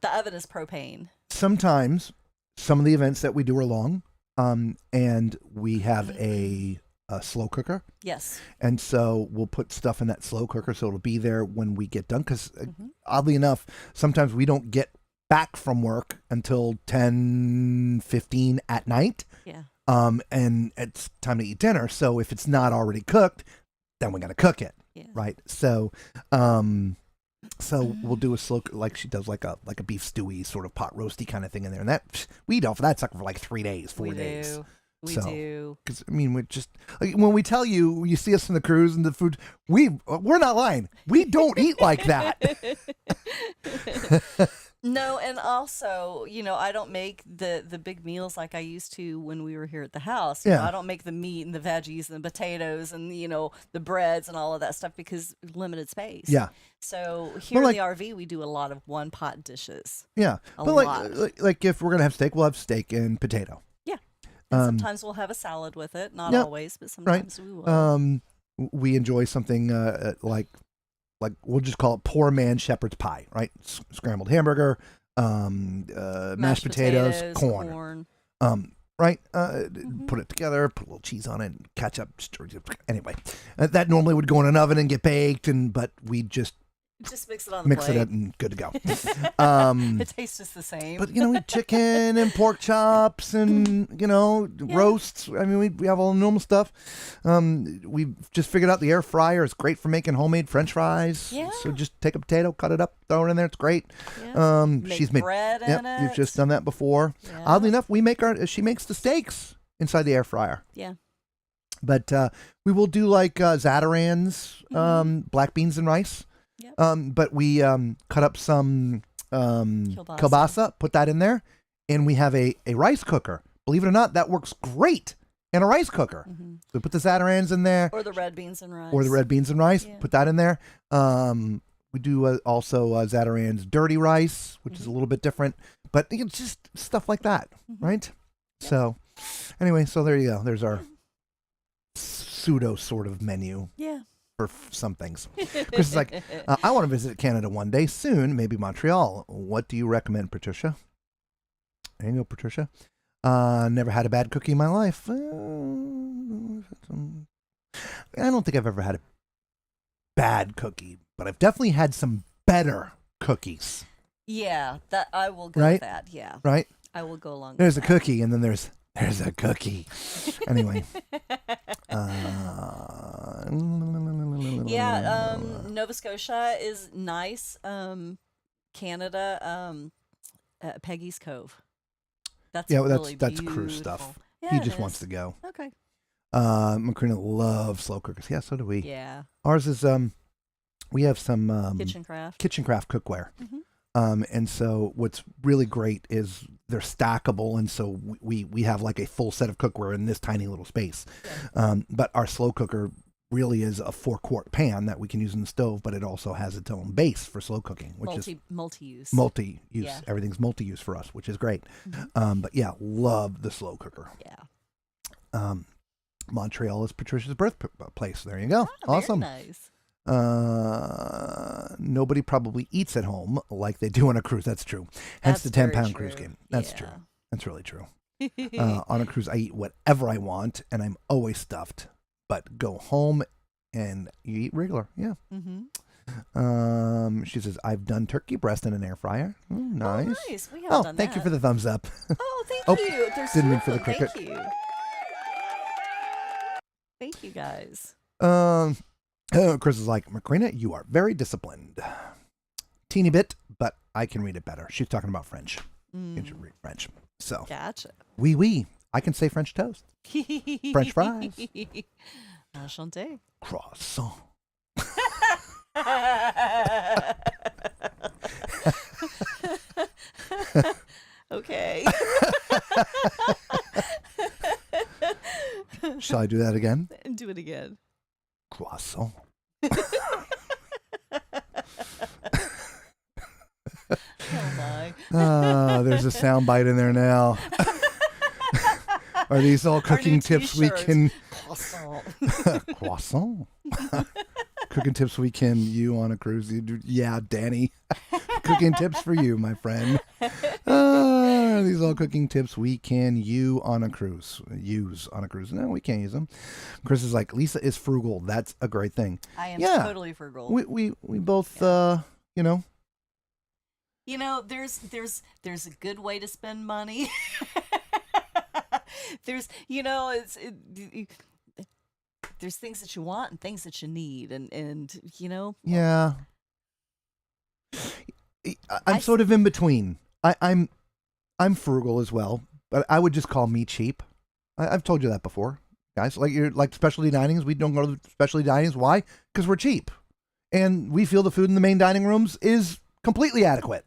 The oven is propane.
sometimes some of the events that we do are long, and we have a slow cooker.
Yes.
And so we'll put stuff in that slow cooker so it'll be there when we get done. Because
Mm-hmm.
oddly enough, sometimes we don't get back from work until 10:15 at night.
Yeah.
And it's time to eat dinner. So if it's not already cooked, then we got to cook it.
Yeah.
Right. So, so we'll do a slow, like she does, like a beef stewy sort of pot roasty kind of thing in there. And that we eat off of that sucker for like 3 days, 4 days.
We
So,
do.
Because I mean, we're just like, when we tell you see us in the cruise and the food, we're not lying. We don't eat like that.
No, and also, I don't make the big meals like I used to when we were here at the house. You know,
Yeah.
I don't make the meat and the veggies and the potatoes and the breads and all of that stuff because limited space.
Yeah.
So here
Well,
in the RV, we do a lot of one pot dishes.
Yeah.
A
But
lot.
like if we're gonna have steak, we'll have steak and potato.
Yeah. And sometimes we'll have a salad with it. Not
Yep.
always, but sometimes we will.
We enjoy something like we'll just call it poor man shepherd's pie, right? Scrambled hamburger, mashed potatoes, corn. Right? Put it together, put a little cheese on it, and ketchup. Anyway, that normally would go in an oven and get baked, but we just
Just mix it on the
mix
plate.
it up and good to go.
It tastes just the same.
But chicken and pork chops and roasts. I mean, we have all the normal stuff. We've just figured out the air fryer is great for making homemade French fries.
Yeah.
So just take a potato, cut it up, throw it in there. It's great.
Yeah.
She's made
bread in it.
You've just done that before.
Yeah.
Oddly enough, she makes the steaks inside the air fryer.
Yeah.
But we will do like Zatarans, black beans and rice.
Yep.
But we cut up some kielbasa, put that in there, and we have a rice cooker. Believe it or not, that works great in a rice cooker.
Mm-hmm.
So put the Zatarans in there,
Or the red beans and rice.
Yeah. Put that in there. We do also Zatarans dirty rice, which is a little bit different, but it's just stuff like that, right?
Yep.
So anyway, so there you go. There's our pseudo sort of menu.
Yeah.
For some things. Chris is like, I want to visit Canada one day soon, maybe Montreal. What do you recommend, Patricia? There you go, Patricia. Never had a bad cookie in my life. I don't think I've ever had a bad cookie, but I've definitely had some better cookies.
Yeah, that I will go
Right?
with that. Yeah.
Right?
I will go along
There's a
with that.
cookie, and then there's a cookie. Anyway.
Yeah, Nova Scotia is nice. Canada, Peggy's Cove. That's really
that's cruise stuff.
beautiful.
He
Yeah,
just
it
wants
is.
to go.
Okay.
Macrina loves slow cookers. Yeah, so do we.
Yeah.
Ours is we have some
Kitchen craft.
kitchen craft cookware.
Mhm.
And so what's really great is they're stackable, and so we have like a full set of cookware in this tiny little space.
Yeah.
But our slow cooker really is a 4-quart pan that we can use in the stove, but it also has its own base for slow cooking, which is
Multi-use.
multi-use.
Yeah.
Everything's multi-use for us, which is great.
Mhm.
But yeah, love the slow cooker.
Yeah.
Montreal is Patricia's birthplace. There you go.
Oh,
Awesome.
Very nice.
Nobody probably eats at home like they do on a cruise. That's true. Hence
That's
the
very
10-pound cruise
true.
game. That's
Yeah.
true. That's really true. On a cruise, I eat whatever I want, and I'm always stuffed. But go home and you eat regular. Yeah.
Mm-hmm.
She says, I've done turkey breast in an air fryer. Oh, nice.
Oh, nice. We have
Oh,
done
thank you
that.
for the thumbs up.
Oh, thank
Oh,
you. There's
didn't
two
mean
of
for the
them.
cricket.
Thank you. Thank you, guys.
Chris is like, Macrina, you are very disciplined. Teeny bit, but I can read it better. She's talking about French. You should read French. So,
Gotcha.
oui. I can say French toast, French fries,
Enchanté.
croissant.
Okay.
Shall I do that again?
Do it again.
Croissant.
Oh my.
There's a sound bite in there now. Are these all cooking
new
tips we
t-shirts.
can
Croissant.
croissant? Cooking tips we can you on a cruise. Yeah, Danny. Cooking tips for you, my friend. These all cooking tips we can use on a cruise. No, we can't use them. Chris is like, Lisa is frugal. That's a great thing.
I am
Yeah.
totally frugal.
We both you know.
You know, there's a good way to spend money. There's there's things that you want and things that you need, and you know.
Yeah. I'm sort of in between. I'm frugal as well, but I would just call me cheap. I've told you that before, guys. Like specialty dinings, we don't go to specialty dinings. Why? Because we're cheap, and we feel the food in the main dining rooms is completely adequate.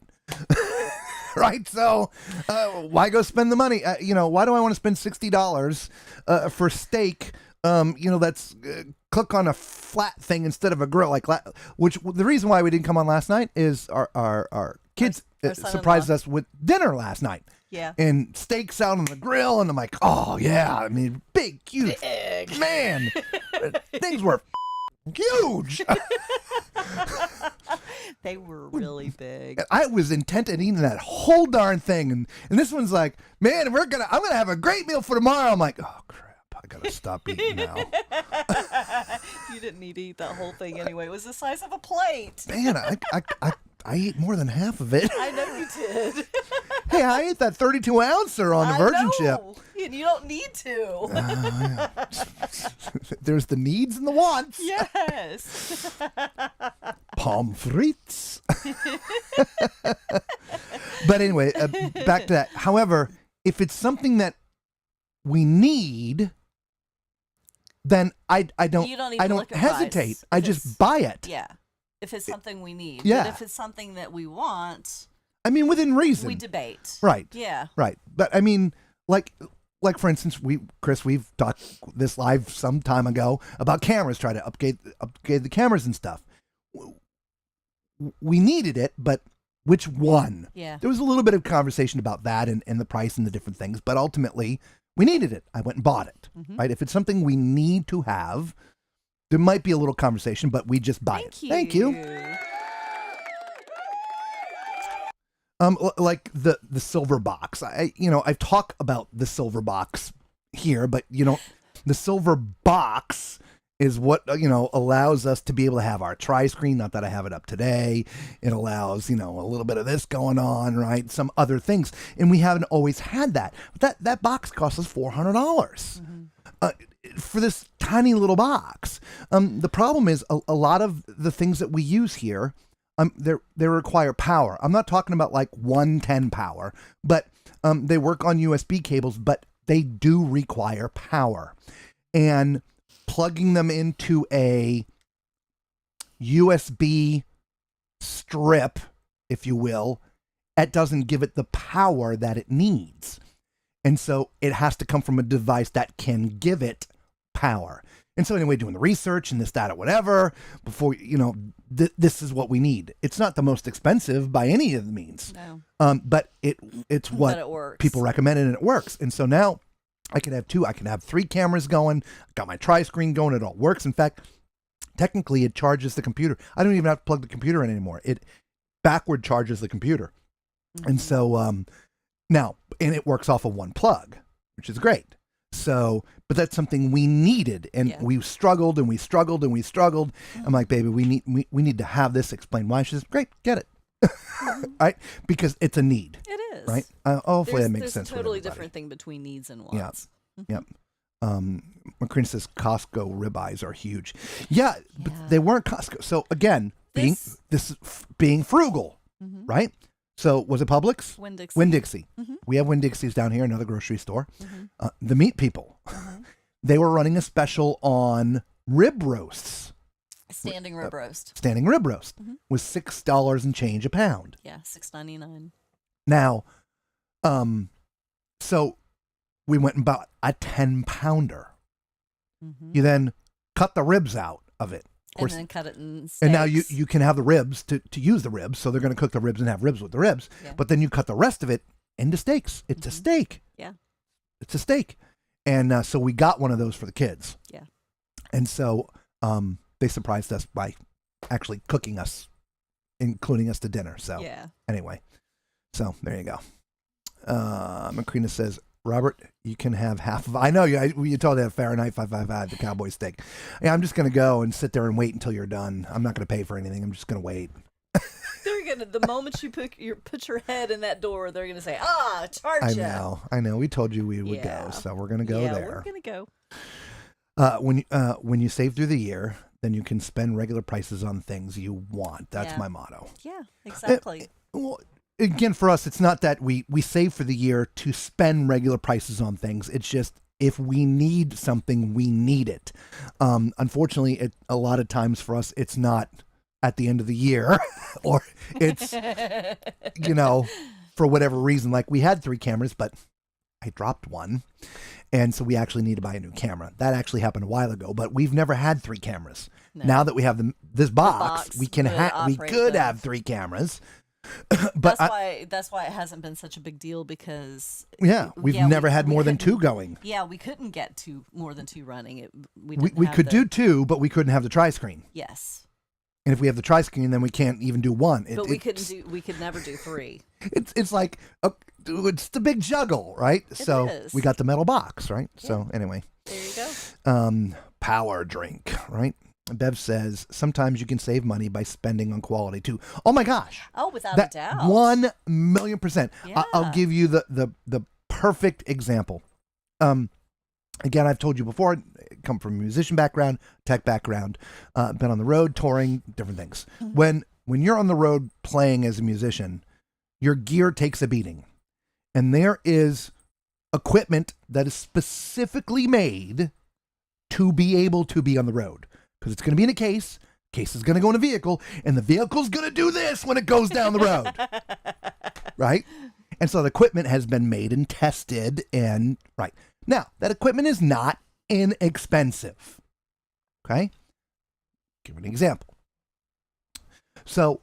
Right? So why go spend the money? Why do I want to spend $60 for steak? That's cook on a flat thing instead of a grill. Which the reason why we didn't come on last night is our kids
Our son-in-law.
surprised us with dinner last night.
Yeah.
And steaks out on the grill, and I'm like, oh yeah, I mean, big, huge, man, things were huge.
They were really big.
I was intent on eating that whole darn thing, and this one's like, man, I'm gonna have a great meal for tomorrow. I'm like, oh crap, I gotta stop eating now.
You didn't need to eat that whole thing anyway. It was the size of a plate.
Man, I ate more than half of it.
I know you did.
Hey, I ate that 32 ouncer on the Virgin ship.
And you don't need to.
There's the needs and the wants.
Yes.
Pommes frites. But anyway, back to that. However, if it's something that we need, then I don't
You don't even look at
hesitate.
price.
I
If
just
it's-
buy it.
Yeah. If it's something we need.
Yeah.
But if it's something that we want,
I mean, within reason.
we debate.
Right.
Yeah.
Right. But I mean, like for instance, we've talked this live some time ago about cameras, try to upgrade the cameras and stuff. We needed it, but which one?
Yeah.
There was a little bit of conversation about that and the price and the different things, but ultimately we needed it. I went and bought it.
Mhm.
Right. If it's something we need to have, there might be a little conversation, but we just buy it. Thank you. Like the silver box. I've talked about the silver box here, but the silver box is what allows us to be able to have our tri-screen. Not that I have it up today. It allows a little bit of this going on, right? Some other things, and we haven't always had that. But that box costs us $400 for this tiny little box. The problem is a lot of the things that we use here. They require power. I'm not talking about like 110 power, but they work on USB cables, but they do require power. And plugging them into a USB strip, if you will, it doesn't give it the power that it needs. And so it has to come from a device that can give it power. And so anyway, doing the research and this, that, or whatever, before, this is what we need. It's not the most expensive by any of the means.
No.
But it's what
it works.
people recommend, and it works. And so now I can have 2, I can have 3 cameras going. I got my tri-screen going. It all works. In fact, technically it charges the computer. I don't even have to plug the computer in anymore. It backward charges the computer.
Mm-hmm.
And so now, and it works off of one plug, which is great. So, but that's something we needed, and we struggled and we struggled and we struggled. I'm like, baby, we need to have this explained why. She says, great, get it. Right? Because it's a need.
It is.
Right? Hopefully that makes sense.
There's a totally different thing between needs and wants.
Yeah. McCrean says Costco ribeyes are huge. Yeah, but they weren't Costco. So again, being frugal, right? So was it Publix?
Winn-Dixie.
Winn-Dixie.
Mhm.
We have Winn-Dixies down here, another grocery store.
Mm-hmm.
The meat people, they were running a special on rib roasts.
Standing rib roast.
Standing rib roast
Mhm.
was $6 and change a pound.
Yeah, $6.99.
Now, so we went and bought a 10-pounder.
Mm-hmm.
You then cut the ribs out of it. Of course,
And then cut it in steaks.
and now you can have the ribs to use the ribs. So they're going to cook the ribs and have ribs with the ribs.
Yeah.
But then you cut the rest of it into steaks. It's a steak.
Yeah.
It's a steak. And so we got one of those for the kids.
Yeah.
And so they surprised us by actually cooking us, including us to dinner. So
Yeah.
anyway, so there you go. Macrina says, Robert, you can have half of. I know you told that Fahrenheit 555, the cowboy steak. Yeah, I'm just gonna go and sit there and wait until you're done. I'm not gonna pay for anything. I'm just gonna wait.
They're gonna the moment you put your head in that door, they're gonna say, charge ya.
I know. We told you we would
Yeah.
go, so we're gonna go
Yeah,
there.
we're gonna go.
When you save through the year, then you can spend regular prices on things you want. That's
Yeah.
my motto.
Yeah, exactly.
Well, again, for us, it's not that we save for the year to spend regular prices on things. It's just if we need something, we need it. Unfortunately, a lot of times for us, it's not at the end of the year, or it's, for whatever reason. Like we had 3 cameras, but I dropped one. And so we actually need to buy a new camera. That actually happened a while ago, but we've never had 3 cameras.
No.
Now that we have this box,
box
we can we
operate
could
them.
have 3 cameras. But
that's why it hasn't been such a big deal because
we've never had more than 2 going.
Yeah, we couldn't get more than 2 running. We
Could do 2, but we couldn't have the tri-screen.
Yes.
And if we have the tri-screen, then we can't even do 1.
But we could never do 3.
It's like it's the big juggle, right? So
is.
we got the metal box, right?
Yeah.
So anyway,
There you go.
power drink, right? Bev says sometimes you can save money by spending on quality too. Oh my gosh!
Oh, without a doubt.
1,000,000%.
Yeah.
I'll give you the perfect example. Again, I've told you before, I come from a musician background, tech background, been on the road, touring, different things.
Mm-hmm.
When you're on the road playing as a musician, your gear takes a beating. And there is equipment that is specifically made to be able to be on the road. Because it's going to be in a case, case is going to go in a vehicle, and the vehicle's going to do this when it goes down the road. Right? And so the equipment has been made and tested and, right. Now, that equipment is not inexpensive. Okay? Give an example. So,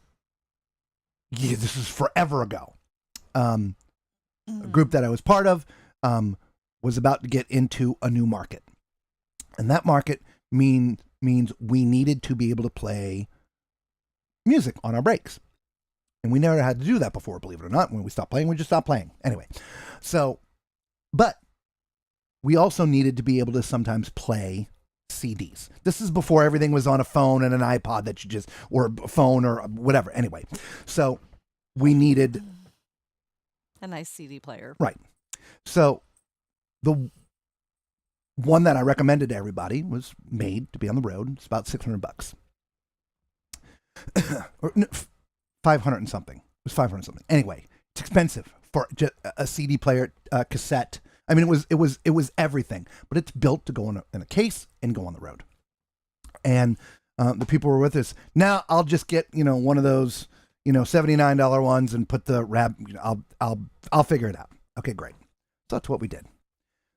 this is forever ago. A group that I was part of was about to get into a new market. And that market means we needed to be able to play music on our breaks. And we never had to do that before, believe it or not. When we stopped playing, we just stopped playing. Anyway, so, but we also needed to be able to sometimes play CDs. This is before everything was on a phone and an iPod that you just, or a phone or whatever. Anyway, so we needed
a nice CD player.
Right. So the one that I recommended to everybody was made to be on the road. It's about $600. Or, no, 500 and something. It was 500 something. Anyway, it's expensive for just a CD player, cassette. I mean, it was everything, but it's built to go in a case and go on the road. And the people were with us. Now I'll just get one of those $79 ones and put the wrap. I'll figure it out. Okay, great. So that's what we did.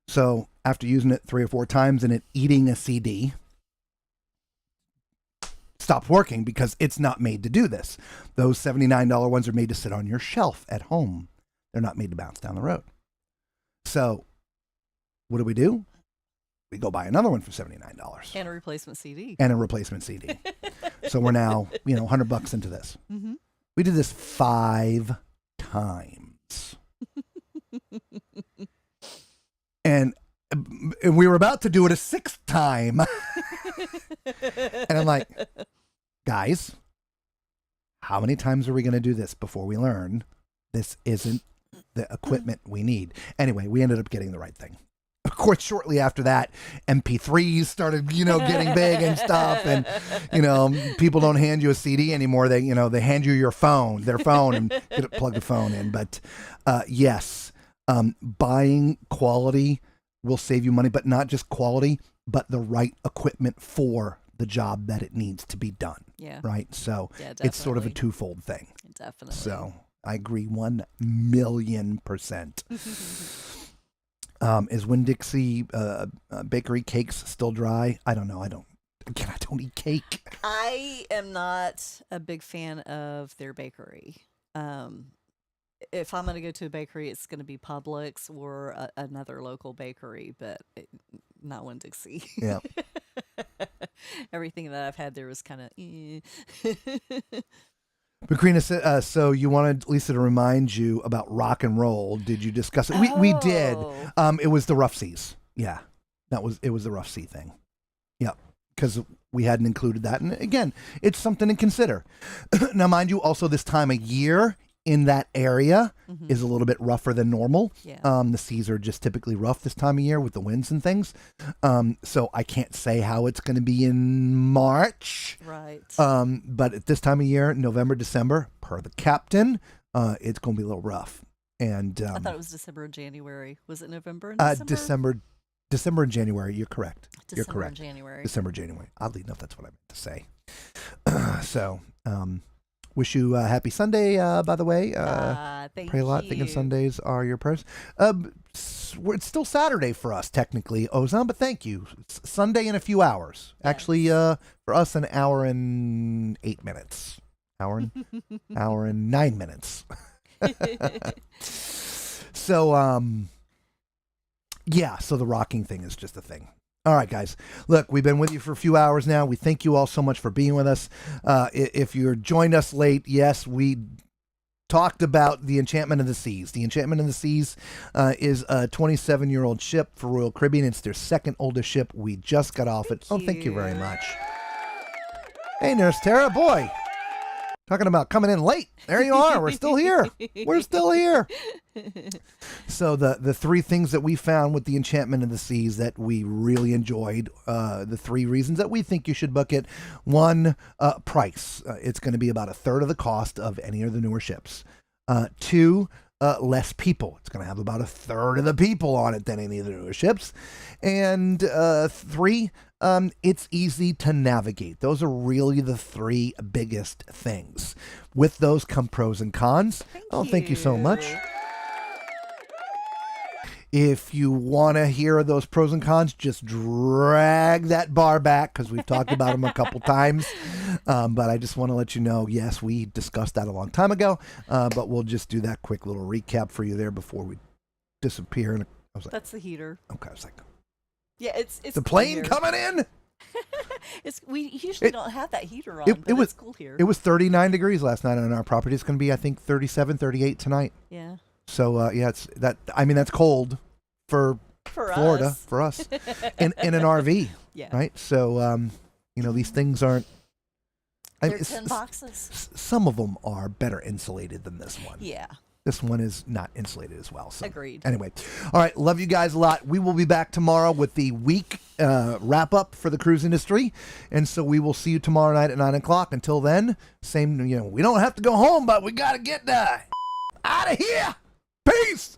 So after using it 3 or 4 times and it eating a CD, stopped working because it's not made to do this. Those $79 ones are made to sit on your shelf at home. They're not made to bounce down the road. So what do? We go buy another one for $79.
And a replacement CD.
And a replacement CD. So we're now, $100 into this.
Mm-hmm.
We did this 5 times. And we were about to do it a 6th time. And I'm like, guys, how many times are we going to do this before we learn this isn't the equipment we need? Anyway, we ended up getting the right thing. Of course, shortly after that, MP3s started, getting big and stuff. And, people don't hand you a CD anymore. They hand you their phone and plug the phone in. But yes, buying quality will save you money, but not just quality, but the right equipment for the job that it needs to be done.
Yeah.
Right. So
Yeah,
it's sort of a
definitely.
twofold thing.
Definitely.
So I agree 1,000,000%. Is Winn-Dixie bakery cakes still dry? I don't know. I don't eat cake.
I am not a big fan of their bakery. If I'm going to go to a bakery, it's going to be Publix or another local bakery, but not Winn-Dixie.
Yeah.
Everything that I've had there was kind of.
Macrina said, so you wanted Lisa to remind you about rock and roll. Did you discuss it? We did.
Oh.
It was the rough seas. Yeah. It was the rough sea thing. Yep. Because we hadn't included that. And again, it's something to consider. Now, mind you, also this time of year in that area is a little bit rougher than normal.
Yeah.
The seas are just typically rough this time of year with the winds and things. So I can't say how it's going to be in March.
Right.
But at this time of year, November, December, per the captain, it's going to be a little rough. And
I thought it was December and January. Was it November and December?
December and January. You're correct. You're
December
correct.
and January.
December, January. Oddly enough, that's what I meant to say. So, wish you a happy Sunday, by the way.
Thank
Pray a lot.
you.
Thinking Sundays are your prayers. It's still Saturday for us, technically, Ozan, but thank you. Sunday in a few hours.
Yes.
Actually, for us, an hour and 8 minutes. Hour and 9 minutes. So, yeah, so the rocking thing is just a thing. All right, guys. Look, we've been with you for a few hours now. We thank you all so much for being with us. If you're joined us late, yes, we talked about the Enchantment of the Seas. The Enchantment of the Seas is a 27-year-old ship for Royal Caribbean. It's their second oldest ship. We just got off it. Oh, thank you very much. Hey, Nurse Tara, boy. Talking about coming in late. There you are. We're still here. We're still here. So the three things that we found with the Enchantment of the Seas that we really enjoyed, the three reasons that we think you should book it. One, price. It's going to be about a third of the cost of any of the newer ships. Two, less people. It's going to have about a third of the people on it than any of the newer ships. And three, it's easy to navigate. Those are really the three biggest things. With those come pros and cons. Thank you so much. If you want to hear those pros and cons, just drag that bar back because we've talked about them a couple times. But I just want to let you know, yes, we discussed that a long time ago, but we'll just do that quick little recap for you there before we disappear. And I was like,
That's the heater.
okay, I was like,
Yeah, it's
the plane coming in?
We usually don't have that heater on, but it's cool here.
It was 39 degrees last night on our property. It's going to be, I think, 37, 38 tonight.
Yeah.
So, yeah, that's cold for Florida,
us.
for us, in an RV,
Yeah.
right? So, these things aren't.
They're 10 boxes.
Some of them are better insulated than this one.
Yeah.
This one is not insulated as well. So.
Agreed.
Anyway, all right. Love you guys a lot. We will be back tomorrow with the week wrap up for the cruise industry. And so we will see you tomorrow night at 9 o'clock. Until then, same, we don't have to go home, but we got to get out of here. Peace.